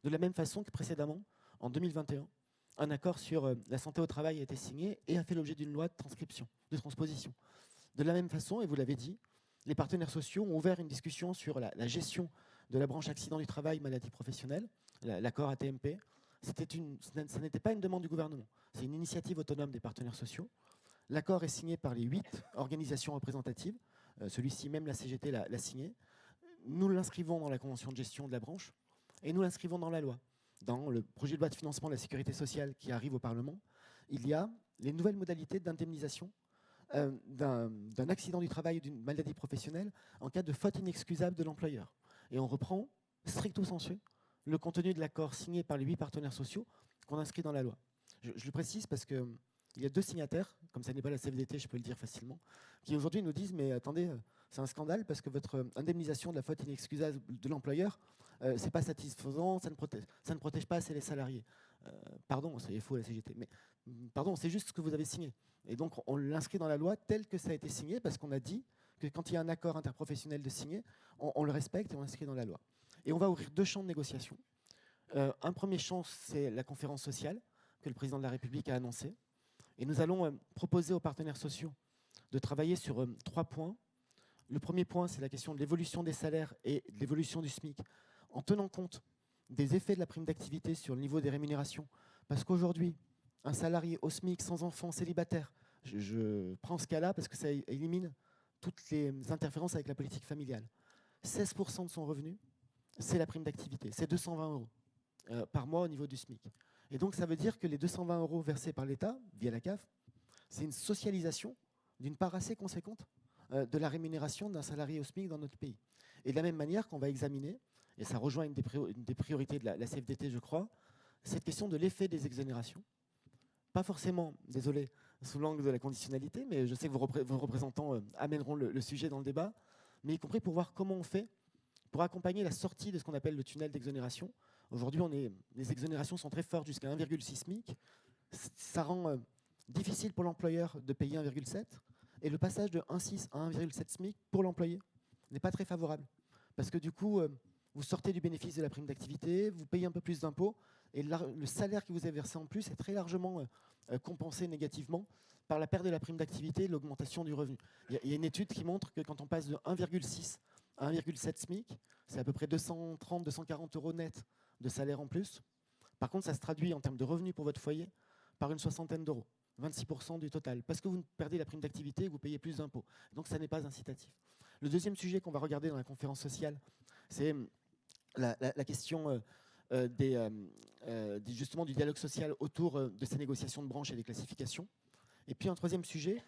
De la même façon que précédemment, en 2021, un accord sur la santé au travail a été signé et a fait l'objet d'une loi de transposition. De la même façon, et vous l'avez dit, les partenaires sociaux ont ouvert une discussion sur la gestion de la branche accident du travail, maladie professionnelle, l'accord ATMP. Ça n'était pas une demande du gouvernement, c'est une initiative autonome des partenaires sociaux. L'accord est signé par les 8 organisations représentatives. Celui-ci, même la CGT, l'a signé. Nous l'inscrivons dans la convention de gestion de la branche et nous l'inscrivons dans la loi. Dans le projet de loi de financement de la sécurité sociale qui arrive au Parlement, il y a les nouvelles modalités d'indemnisation d'un accident du travail ou d'une maladie professionnelle en cas de faute inexcusable de l'employeur. Et on reprend, stricto sensu, le contenu de l'accord signé par les 8 partenaires sociaux qu'on inscrit dans la loi. Je le précise parce qu'il y a 2 signataires, comme ça n'est pas la CFDT, je peux le dire facilement, qui aujourd'hui nous disent « mais attendez, c'est un scandale parce que votre indemnisation de la faute inexcusable de l'employeur, c'est pas satisfaisant, ça ne protège pas assez les salariés. Pardon, c'est faux la CGT, mais pardon, c'est juste ce que vous avez signé. Et donc on l'inscrit dans la loi tel que ça a été signé parce qu'on a dit que quand il y a un accord interprofessionnel de signer, on le respecte et on l'inscrit dans la loi. Et on va ouvrir 2 champs de négociation. Un premier champ, c'est la conférence sociale que le président de la République a annoncée. Et nous allons proposer aux partenaires sociaux de travailler sur 3 points. Le premier point, c'est la question de l'évolution des salaires et de l'évolution du SMIC, en tenant compte des effets de la prime d'activité sur le niveau des rémunérations. Parce qu'aujourd'hui, un salarié au SMIC sans enfant, célibataire, je prends ce cas-là parce que ça élimine toutes les interférences avec la politique familiale. 16% de son revenu, c'est la prime d'activité, c'est 220 € par mois au niveau du SMIC. Et donc ça veut dire que les 220 € versés par l'État, via la CAF, c'est une socialisation d'une part assez conséquente de la rémunération d'un salarié au SMIC dans notre pays. Et de la même manière qu'on va examiner, et ça rejoint une des priorités de la CFDT, je crois, cette question de l'effet des exonérations. Pas forcément, désolé, sous l'angle de la conditionnalité, mais je sais que vos représentants amèneront le sujet dans le débat, mais y compris pour voir comment on fait pour accompagner la sortie de ce qu'on appelle le tunnel d'exonération. Aujourd'hui, les exonérations sont très fortes jusqu'à 1,6 SMIC. Ça rend difficile pour l'employeur de payer 1,7. Et le passage de 1,6 à 1,7 SMIC pour l'employé n'est pas très favorable. Parce que du coup, vous sortez du bénéfice de la prime d'activité, vous payez un peu plus d'impôts, et le salaire qui vous est versé en plus est très largement compensé négativement par la perte de la prime d'activité et l'augmentation du revenu. Il y a une étude qui montre que quand on passe de 1,6 à 1,7 SMIC, c'est à peu près 230, 240 € net de salaire en plus. Par contre, ça se traduit en termes de revenus pour votre foyer par une soixantaine d'euros, 26% du total, parce que vous perdez la prime d'activité et vous payez plus d'impôts. Donc ça n'est pas incitatif. Le deuxième sujet qu'on va regarder dans la conférence sociale, c'est la question justement du dialogue social autour de ces négociations de branches et des classifications. Et puis un troisième sujet,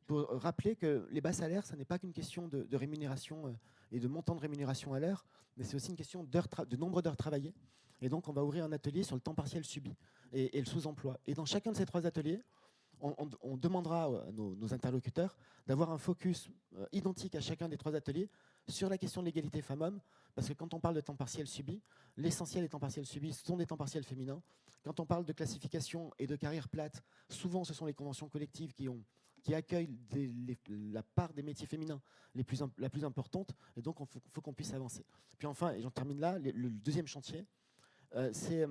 pour rappeler que les bas salaires, ce n'est pas qu'une question de rémunération et de montant de rémunération à l'heure, mais c'est aussi une question de nombre d'heures travaillées. Et donc, on va ouvrir un atelier sur le temps partiel subi et le sous-emploi. Et dans chacun de ces 3 ateliers, on demandera à nos interlocuteurs d'avoir un focus identique à chacun des 3 ateliers sur la question de l'égalité femmes-hommes, parce que quand on parle de temps partiel subi, l'essentiel des temps partiels subis sont des temps partiels féminins. Quand on parle de classification et de carrière plate, souvent ce sont les conventions collectives qui accueillent la part des métiers féminins la plus importante, et donc il faut qu'on puisse avancer. Puis enfin, et j'en termine là, le deuxième chantier, c'est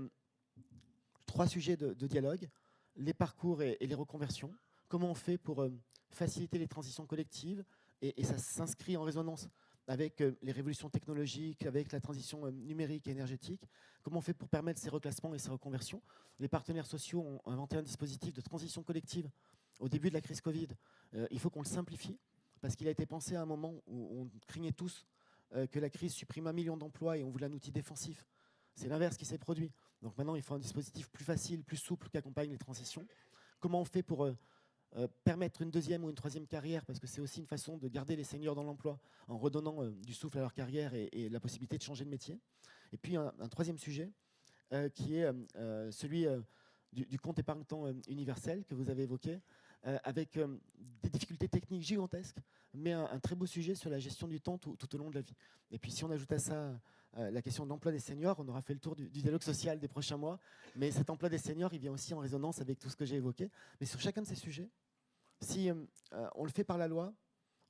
3 sujets de dialogue: les parcours et les reconversions. Comment on fait pour faciliter les transitions collectives, et ça s'inscrit en résonance avec les révolutions technologiques, avec la transition numérique et énergétique. Comment on fait pour permettre ces reclassements et ces reconversions? Les partenaires sociaux ont inventé un dispositif de transition collective au début de la crise Covid. Il faut qu'on le simplifie, parce qu'il a été pensé à un moment où on craignait tous que la crise supprime 1 million d'emplois et on voulait un outil défensif. C'est l'inverse qui s'est produit. Donc maintenant, il faut un dispositif plus facile, plus souple, qui accompagne les transitions. Comment on fait pour permettre une deuxième ou une troisième carrière, parce que c'est aussi une façon de garder les seniors dans l'emploi en redonnant du souffle à leur carrière et la possibilité de changer de métier. Et puis un troisième sujet qui est celui du compte épargne-temps universel que vous avez évoqué, avec des difficultés techniques gigantesques, mais un très beau sujet sur la gestion du temps tout au long de la vie. Et puis si on ajoute à ça la question de l'emploi des seniors, on aura fait le tour du dialogue social des prochains mois. Mais cet emploi des seniors, il vient aussi en résonance avec tout ce que j'ai évoqué. Mais sur chacun de ces sujets, si on le fait par la loi,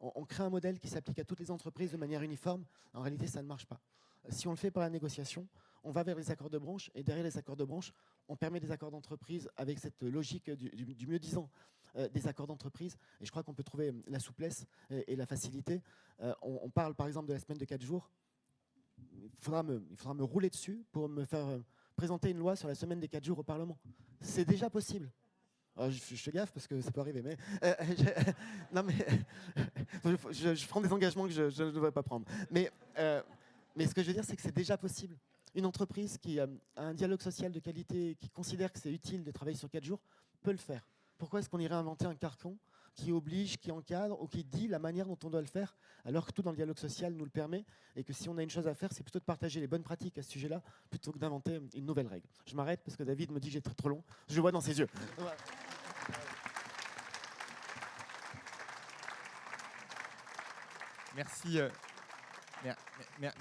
on crée un modèle qui s'applique à toutes les entreprises de manière uniforme. En réalité, ça ne marche pas. Si on le fait par la négociation, on va vers les accords de branche, et derrière les accords de branche, on permet des accords d'entreprise avec cette logique du mieux-disant des accords d'entreprise. Et je crois qu'on peut trouver la souplesse et la facilité. On parle par exemple de la semaine de 4 jours. Il faudra me rouler dessus pour me faire présenter une loi sur la semaine des 4 jours au Parlement. C'est déjà possible. Alors, je fais gaffe parce que ça peut arriver, mais, non, mais je prends des engagements que je ne devrais pas prendre. Mais ce que je veux dire, c'est que c'est déjà possible. Une entreprise qui a un dialogue social de qualité, qui considère que c'est utile de travailler sur 4 jours, peut le faire. Pourquoi est-ce qu'on irait inventer un carcan qui oblige, qui encadre ou qui dit la manière dont on doit le faire, alors que tout dans le dialogue social nous le permet, et que si on a une chose à faire, c'est plutôt de partager les bonnes pratiques à ce sujet-là, plutôt que d'inventer une nouvelle règle. Je m'arrête parce que David me dit que j'ai trop long. Je le vois dans ses yeux. Voilà.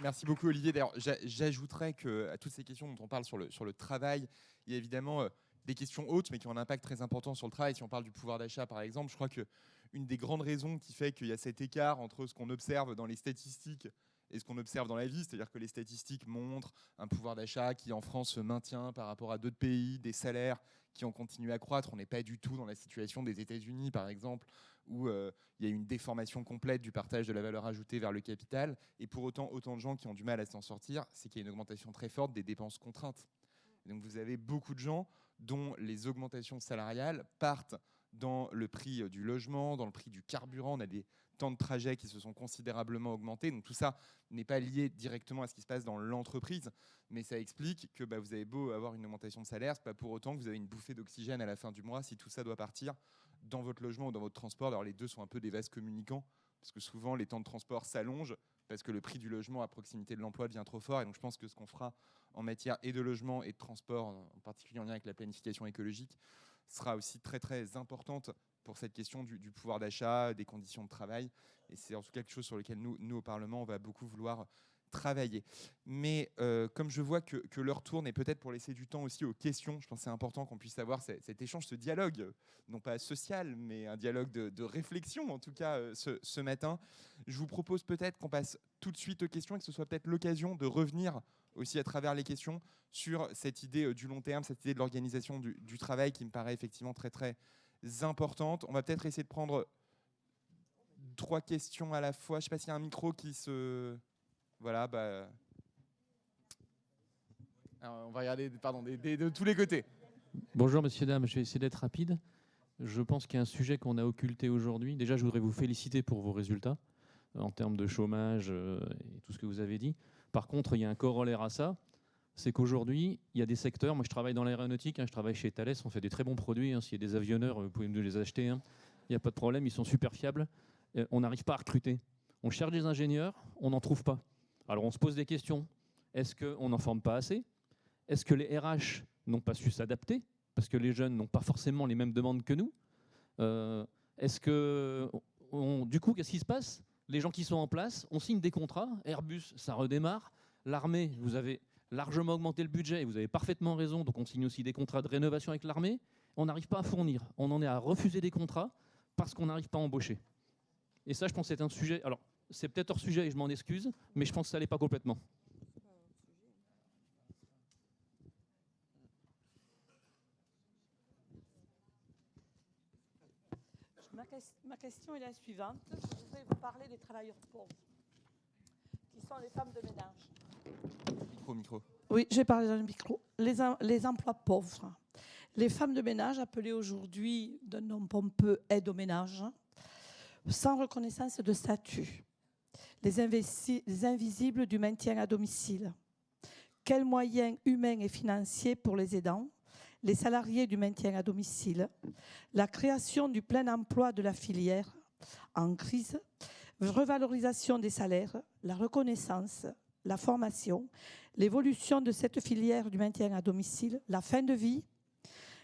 Merci beaucoup, Olivier. D'ailleurs, j'ajouterais qu'à toutes ces questions dont on parle sur le travail, il y a évidemment des questions hautes, mais qui ont un impact très important sur le travail. Si on parle du pouvoir d'achat, par exemple, je crois qu'une des grandes raisons qui fait qu'il y a cet écart entre ce qu'on observe dans les statistiques et ce qu'on observe dans la vie, c'est-à-dire que les statistiques montrent un pouvoir d'achat qui, en France, se maintient par rapport à d'autres pays, des salaires qui ont continué à croître. On n'est pas du tout dans la situation des États-Unis, par exemple, où il y a une déformation complète du partage de la valeur ajoutée vers le capital. Et pour autant de gens qui ont du mal à s'en sortir, c'est qu'il y a une augmentation très forte des dépenses contraintes. Et donc vous avez beaucoup de gens dont les augmentations salariales partent dans le prix du logement, dans le prix du carburant. On a des temps de trajet qui se sont considérablement augmentés. Donc tout ça n'est pas lié directement à ce qui se passe dans l'entreprise, mais ça explique que vous avez beau avoir une augmentation de salaire, ce n'est pas pour autant que vous avez une bouffée d'oxygène à la fin du mois si tout ça doit partir dans votre logement ou dans votre transport. Alors les deux sont un peu des vases communicants, parce que souvent les temps de transport s'allongent parce que le prix du logement à proximité de l'emploi devient trop fort. Et donc je pense que ce qu'on fera en matière et de logement et de transport, en particulier en lien avec la planification écologique, sera aussi très très importante pour cette question du pouvoir d'achat, des conditions de travail. Et c'est en tout cas quelque chose sur lequel nous au Parlement, on va beaucoup vouloir travailler. Mais comme je vois que l'heure tourne, et peut-être pour laisser du temps aussi aux questions, je pense que c'est important qu'on puisse avoir cet échange, ce dialogue, non pas social, mais un dialogue de réflexion, en tout cas ce matin. Je vous propose peut-être qu'on passe tout de suite aux questions et que ce soit peut-être l'occasion de revenir aussi à travers les questions sur cette idée du long terme, cette idée de l'organisation du travail qui me paraît effectivement très très importante. On va peut-être essayer de prendre 3 questions à la fois. Je ne sais pas s'il y a un micro qui se... Voilà, alors, on va regarder de tous les côtés. Bonjour messieurs, dames, je vais essayer d'être rapide. Je pense qu'il y a un sujet qu'on a occulté aujourd'hui. Déjà, je voudrais vous féliciter pour vos résultats. en termes de chômage et tout ce que vous avez dit. Par contre, il y a un corollaire à ça, c'est qu'aujourd'hui, il y a des secteurs, moi je travaille dans l'aéronautique, je travaille chez Thales, on fait des très bons produits, s'il y a des avionneurs, vous pouvez nous les acheter, il n'y a pas de problème, ils sont super fiables. On n'arrive pas à recruter. On cherche des ingénieurs, on n'en trouve pas. Alors on se pose des questions. Est-ce qu'on n'en forme pas assez? Est-ce que les RH n'ont pas su s'adapter? Parce que les jeunes n'ont pas forcément les mêmes demandes que nous. Du coup, qu'est-ce qui se passe? Les gens qui sont en place, on signe des contrats. Airbus, ça redémarre. L'armée, vous avez largement augmenté le budget et vous avez parfaitement raison. Donc on signe aussi des contrats de rénovation avec l'armée. On n'arrive pas à fournir. On en est à refuser des contrats parce qu'on n'arrive pas à embaucher. Et ça, je pense que c'est un sujet... Alors, c'est peut-être hors sujet et je m'en excuse, mais je pense que ça n'allait pas complètement. Ma question est la suivante. Je voudrais vous parler des travailleurs pauvres, qui sont les femmes de ménage. Micro. Oui, je vais parler dans le micro. Les emplois pauvres. Les femmes de ménage, appelées aujourd'hui d'un nom pompeux aide au ménage, sans reconnaissance de statut. Les invisibles du maintien à domicile. Quels moyens humains et financiers pour les aidants? Les salariés du maintien à domicile, la création du plein emploi de la filière en crise, revalorisation des salaires, la reconnaissance, la formation, l'évolution de cette filière du maintien à domicile, la fin de vie,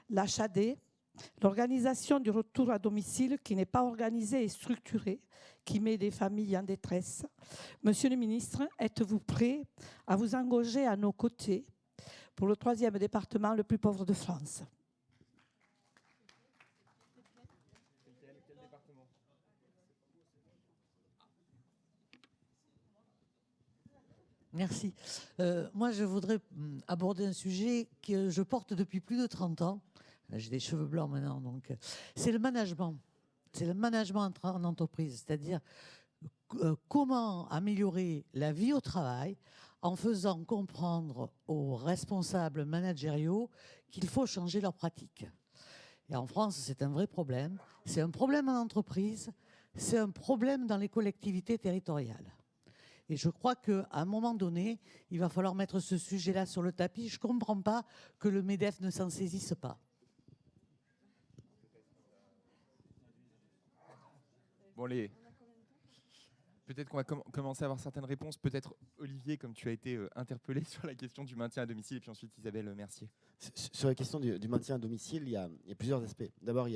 l'achat des, l'organisation du retour à domicile qui n'est pas organisée et structurée, qui met des familles en détresse. Monsieur le ministre, êtes-vous prêt à vous engager à nos côtés pour le 3e département le plus pauvre de France? Quel département? Merci. Moi, je voudrais aborder un sujet que je porte depuis plus de 30 ans. J'ai des cheveux blancs maintenant, donc c'est le management. C'est le management en entreprise, c'est-à-dire comment améliorer la vie au travail en faisant comprendre aux responsables managériaux qu'il faut changer leurs pratiques. Et en France, c'est un vrai problème. C'est un problème en entreprise, c'est un problème dans les collectivités territoriales. Et je crois qu'à un moment donné, il va falloir mettre ce sujet-là sur le tapis. Je ne comprends pas que le MEDEF ne s'en saisisse pas. Bon, peut-être qu'on va commencer à avoir certaines réponses. Peut-être Olivier, comme tu as été interpellé sur la question du maintien à domicile, et puis ensuite Isabelle Mercier. Sur la question du maintien à domicile, il y a plusieurs aspects. D'abord,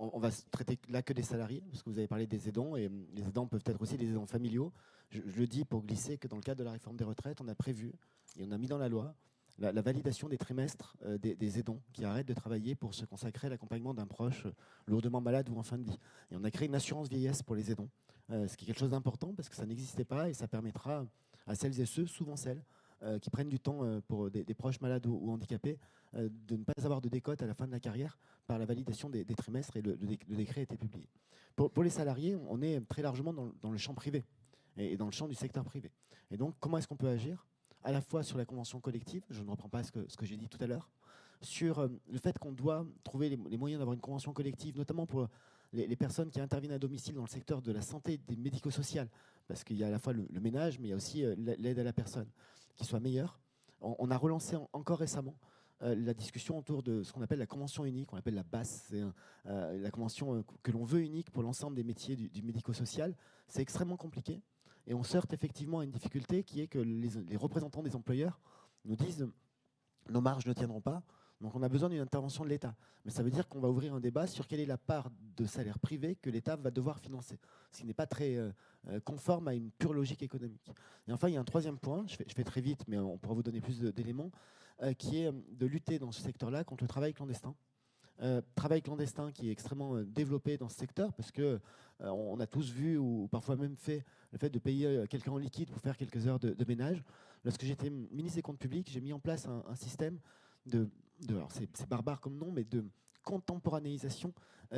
on va traiter là que des salariés, parce que vous avez parlé des aidants, et les aidants peuvent être aussi des aidants familiaux. Je le dis pour glisser que dans le cadre de la réforme des retraites, on a prévu, et on a mis dans la loi, la validation des trimestres des aidants qui arrêtent de travailler pour se consacrer à l'accompagnement d'un proche lourdement malade ou en fin de vie. Et on a créé une assurance vieillesse pour les aidants, ce qui est quelque chose d'important parce que ça n'existait pas et ça permettra à celles et ceux, souvent celles, qui prennent du temps pour des proches malades ou handicapés, de ne pas avoir de décote à la fin de la carrière par la validation des trimestres, et le décret a été publié. Pour les salariés, on est très largement dans le champ privé et dans le champ du secteur privé. Et donc, comment est-ce qu'on peut agir à la fois sur la convention collective, je ne reprends pas ce que j'ai dit tout à l'heure, sur le fait qu'on doit trouver les moyens d'avoir une convention collective, notamment pour les personnes qui interviennent à domicile dans le secteur de la santé et des médico-sociales, parce qu'il y a à la fois le ménage, mais il y a aussi l'aide à la personne, qui soit meilleure. On a relancé encore récemment la discussion autour de ce qu'on appelle la convention unique, on appelle la BAS, c'est la convention que l'on veut unique pour l'ensemble des métiers du médico-social. C'est extrêmement compliqué. Et on se heurte effectivement à une difficulté qui est que les représentants des employeurs nous disent « nos marges ne tiendront pas, donc on a besoin d'une intervention de l'État ». Mais ça veut dire qu'on va ouvrir un débat sur quelle est la part de salaire privé que l'État va devoir financer, ce qui n'est pas très conforme à une pure logique économique. Et enfin, il y a un troisième point, je fais très vite, mais on pourra vous donner plus d'éléments, qui est de lutter dans ce secteur-là contre le travail clandestin. Travail clandestin qui est extrêmement développé dans ce secteur parce que on a tous vu ou parfois même fait le fait de payer quelqu'un en liquide pour faire quelques heures de ménage. Lorsque j'étais ministre des Comptes publics, j'ai mis en place un système alors c'est barbare comme nom, mais de contemporanéisation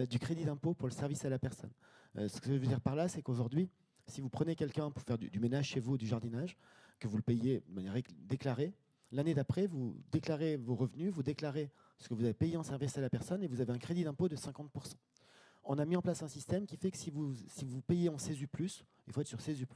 du crédit d'impôt pour le service à la personne. Ce que je veux dire par là, c'est qu'aujourd'hui, si vous prenez quelqu'un pour faire du ménage chez vous, du jardinage, que vous le payez de manière déclarée, l'année d'après, vous déclarez vos revenus, vous déclarez ce que vous avez payé en service à la personne et vous avez un crédit d'impôt de 50%. on a mis en place un système qui fait que si vous payez en CESU+, il faut être sur CESU+,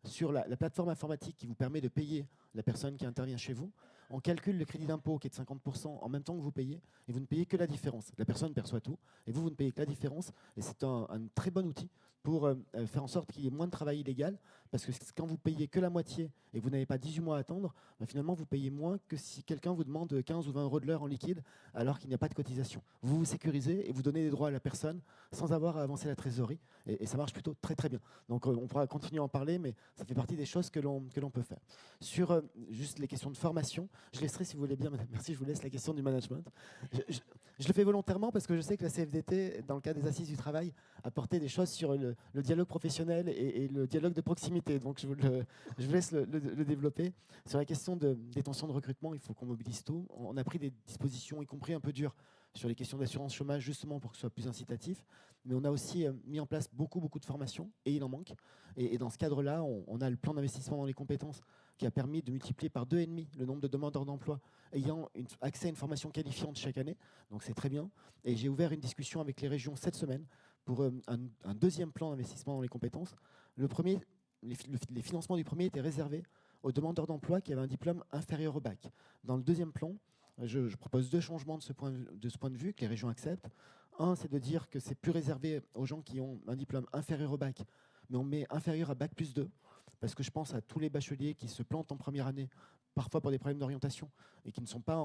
sur la plateforme informatique qui vous permet de payer la personne qui intervient chez vous, on calcule le crédit d'impôt qui est de 50% en même temps que vous payez, et vous ne payez que la différence. La personne perçoit tout, et vous ne payez que la différence, et c'est un très bon outil pour faire en sorte qu'il y ait moins de travail illégal, parce que quand vous payez que la moitié et vous n'avez pas 18 mois à attendre, finalement vous payez moins que si quelqu'un vous demande 15 ou 20 euros de l'heure en liquide alors qu'il n'y a pas de cotisation. Vous vous sécurisez et vous donnez des droits à la personne sans avoir à avancer la trésorerie, et ça marche plutôt très très bien. Donc on pourra continuer à en parler, mais ça fait partie des choses que l'on peut faire. Sur juste les questions de formation, je laisserai, si vous voulez bien, madame, merci, je vous laisse la question du management. Je le fais volontairement parce que je sais que la CFDT, dans le cas des assises du travail, a porté des choses sur le dialogue professionnel et le dialogue de proximité. Donc je vous laisse le développer. Sur la question des tensions de recrutement, il faut qu'on mobilise tout. On a pris des dispositions, y compris un peu dures, sur les questions d'assurance chômage, justement pour que ce soit plus incitatif. Mais on a aussi mis en place beaucoup de formations, et il en manque. Et dans ce cadre-là, on a le plan d'investissement dans les compétences qui a permis de multiplier par 2,5 le nombre de demandeurs d'emploi ayant accès à une formation qualifiante chaque année. Donc c'est très bien. Et j'ai ouvert une discussion avec les régions cette semaine pour un deuxième plan d'investissement dans les compétences. Le premier, les financements du premier étaient réservés aux demandeurs d'emploi qui avaient un diplôme inférieur au bac. Dans le deuxième plan, je propose 2 changements de ce point de vue que les régions acceptent. Un, c'est de dire que c'est plus réservé aux gens qui ont un diplôme inférieur au bac, mais on met inférieur à bac plus 2, parce que je pense à tous les bacheliers qui se plantent en première année, parfois pour des problèmes d'orientation, et qui ne sont pas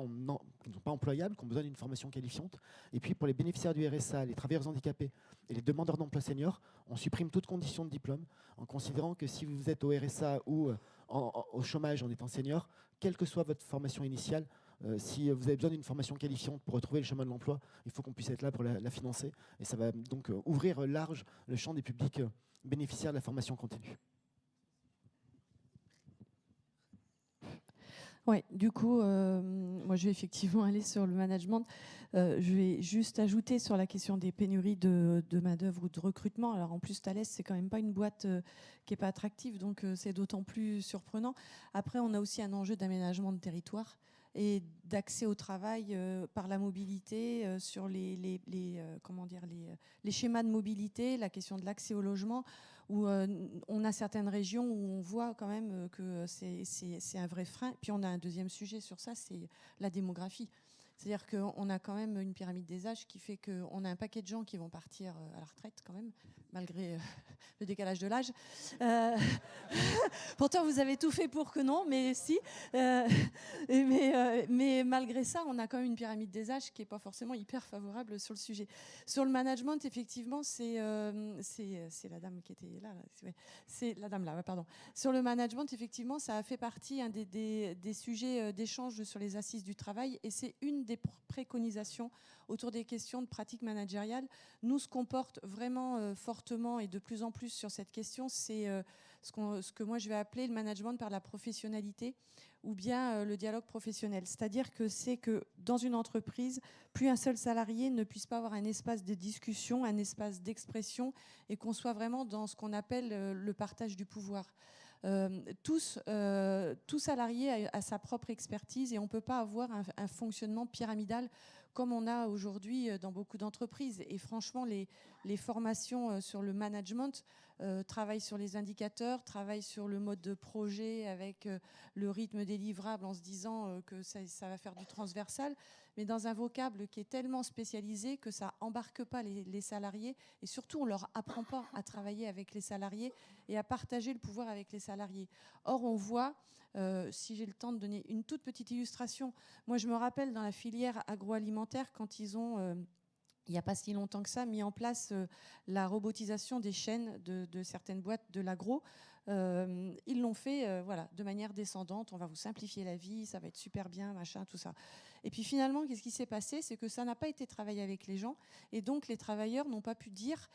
employables, qui ont besoin d'une formation qualifiante. Et puis pour les bénéficiaires du RSA, les travailleurs handicapés et les demandeurs d'emploi seniors, on supprime toute condition de diplôme, en considérant que si vous êtes au RSA ou au chômage en étant senior, quelle que soit votre formation initiale, si vous avez besoin d'une formation qualifiante pour retrouver le chemin de l'emploi, il faut qu'on puisse être là pour la financer. Et ça va donc ouvrir large le champ des publics bénéficiaires de la formation continue. Oui, du coup, moi je vais effectivement aller sur le management. Je vais juste ajouter sur la question des pénuries de main-d'œuvre ou de recrutement. Alors en plus, Thales, c'est quand même pas une boîte qui n'est pas attractive, donc c'est d'autant plus surprenant. Après, on a aussi un enjeu d'aménagement de territoire et d'accès au travail par la mobilité, sur les schémas de mobilité, la question de l'accès au logement, où on a certaines régions où on voit quand même que c'est un vrai frein. Puis on a un deuxième sujet sur ça, c'est la démographie. C'est-à-dire qu'on a quand même une pyramide des âges qui fait qu'on a un paquet de gens qui vont partir à la retraite quand même, malgré le décalage de l'âge. Pourtant, vous avez tout fait pour que non, mais si. Mais malgré ça, on a quand même une pyramide des âges qui n'est pas forcément hyper favorable sur le sujet. Sur le management, effectivement, c'est la dame qui était là. C'est la dame là, pardon. Sur le management, effectivement, ça a fait partie des sujets d'échange sur les assises du travail, et c'est une des préconisations autour des questions de pratiques managériales. Nous, ce qu'on porte vraiment fortement et de plus en plus sur cette question, c'est ce que moi je vais appeler le management par la professionnalité, ou bien le dialogue professionnel. C'est-à-dire que c'est que dans une entreprise, plus un seul salarié ne puisse pas avoir un espace de discussion, un espace d'expression, et qu'on soit vraiment dans ce qu'on appelle le partage du pouvoir. Tout salarié a sa propre expertise, et on ne peut pas avoir un fonctionnement pyramidal comme on a aujourd'hui dans beaucoup d'entreprises. Et franchement, les formations sur le management travaillent sur les indicateurs, travaillent sur le mode de projet avec le rythme des livrables, en se disant que ça va faire du transversal, mais dans un vocable qui est tellement spécialisé que ça embarque pas les salariés, et surtout on leur apprend pas à travailler avec les salariés et à partager le pouvoir avec les salariés. Or on voit, si j'ai le temps de donner une toute petite illustration, moi je me rappelle dans la filière agroalimentaire quand ils ont il n'y a pas si longtemps que ça, mis en place la robotisation des chaînes de certaines boîtes de l'agro. Ils l'ont fait de manière descendante. On va vous simplifier la vie, ça va être super bien, machin, tout ça. Et puis finalement, qu'est-ce qui s'est passé? C'est que ça n'a pas été travaillé avec les gens. Et donc, les travailleurs n'ont pas pu dire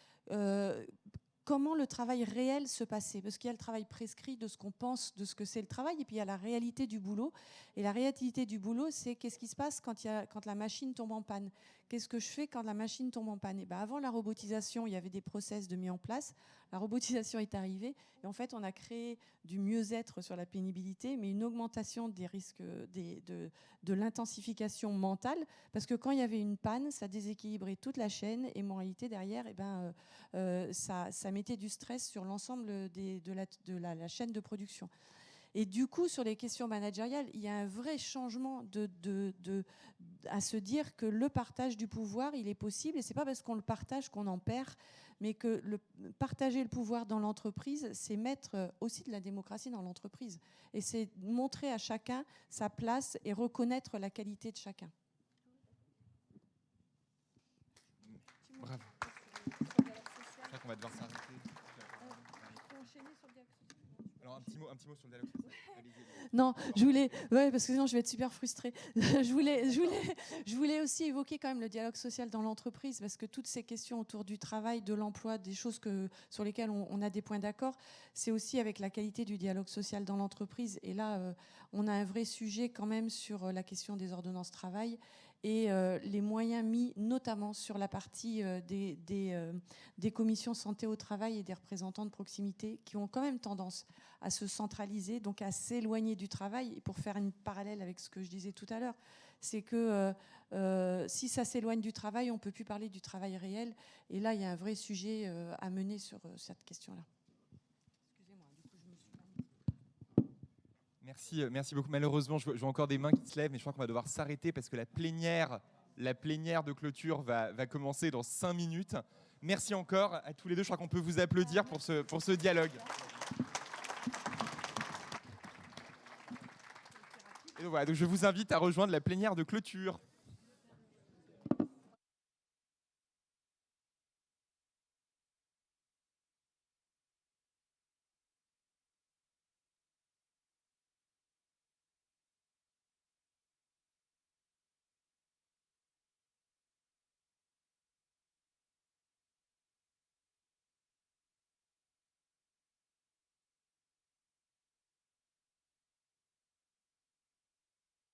comment le travail réel se passait. Parce qu'il y a le travail prescrit de ce qu'on pense de ce que c'est le travail, et puis il y a la réalité du boulot. Et la réalité du boulot, c'est qu'est-ce qui se passe quand la machine tombe en panne? qu'est-ce que je fais quand la machine tombe en panne? Avant la robotisation, il y avait des process de mis en place. La robotisation est arrivée et en fait, on a créé du mieux-être sur la pénibilité, mais une augmentation des risques de l'intensification mentale, parce que quand il y avait une panne, ça déséquilibrait toute la chaîne et moralité derrière, ça mettait du stress sur l'ensemble de la chaîne de production. Et du coup, sur les questions managériales, il y a un vrai changement à se dire que le partage du pouvoir, il est possible. Et ce n'est pas parce qu'on le partage qu'on en perd, mais que partager le pouvoir dans l'entreprise, c'est mettre aussi de la démocratie dans l'entreprise. Et c'est montrer à chacun sa place et reconnaître la qualité de chacun. Bravo. Je crois qu'on va devoir s'arrêter. Alors un petit mot sur le dialogue. Non, parce que sinon je vais être super frustrée. je voulais aussi évoquer quand même le dialogue social dans l'entreprise, parce que toutes ces questions autour du travail, de l'emploi, des choses sur lesquelles on a des points d'accord, c'est aussi avec la qualité du dialogue social dans l'entreprise. Et là, on a un vrai sujet quand même sur la question des ordonnances travail et les moyens mis notamment sur la partie des commissions santé au travail et des représentants de proximité qui ont quand même tendance à se centraliser, donc à s'éloigner du travail. Et pour faire une parallèle avec ce que je disais tout à l'heure, c'est que si ça s'éloigne du travail, on ne peut plus parler du travail réel. Et là, il y a un vrai sujet à mener sur cette question-là. Excusez-moi, du coup, je me suis permis. Merci beaucoup. Malheureusement, je vois encore des mains qui se lèvent, mais je crois qu'on va devoir s'arrêter parce que la plénière de clôture va commencer dans 5 minutes. Merci encore à tous les deux. Je crois qu'on peut vous applaudir pour ce dialogue. Et donc voilà, donc je vous invite à rejoindre la plénière de clôture.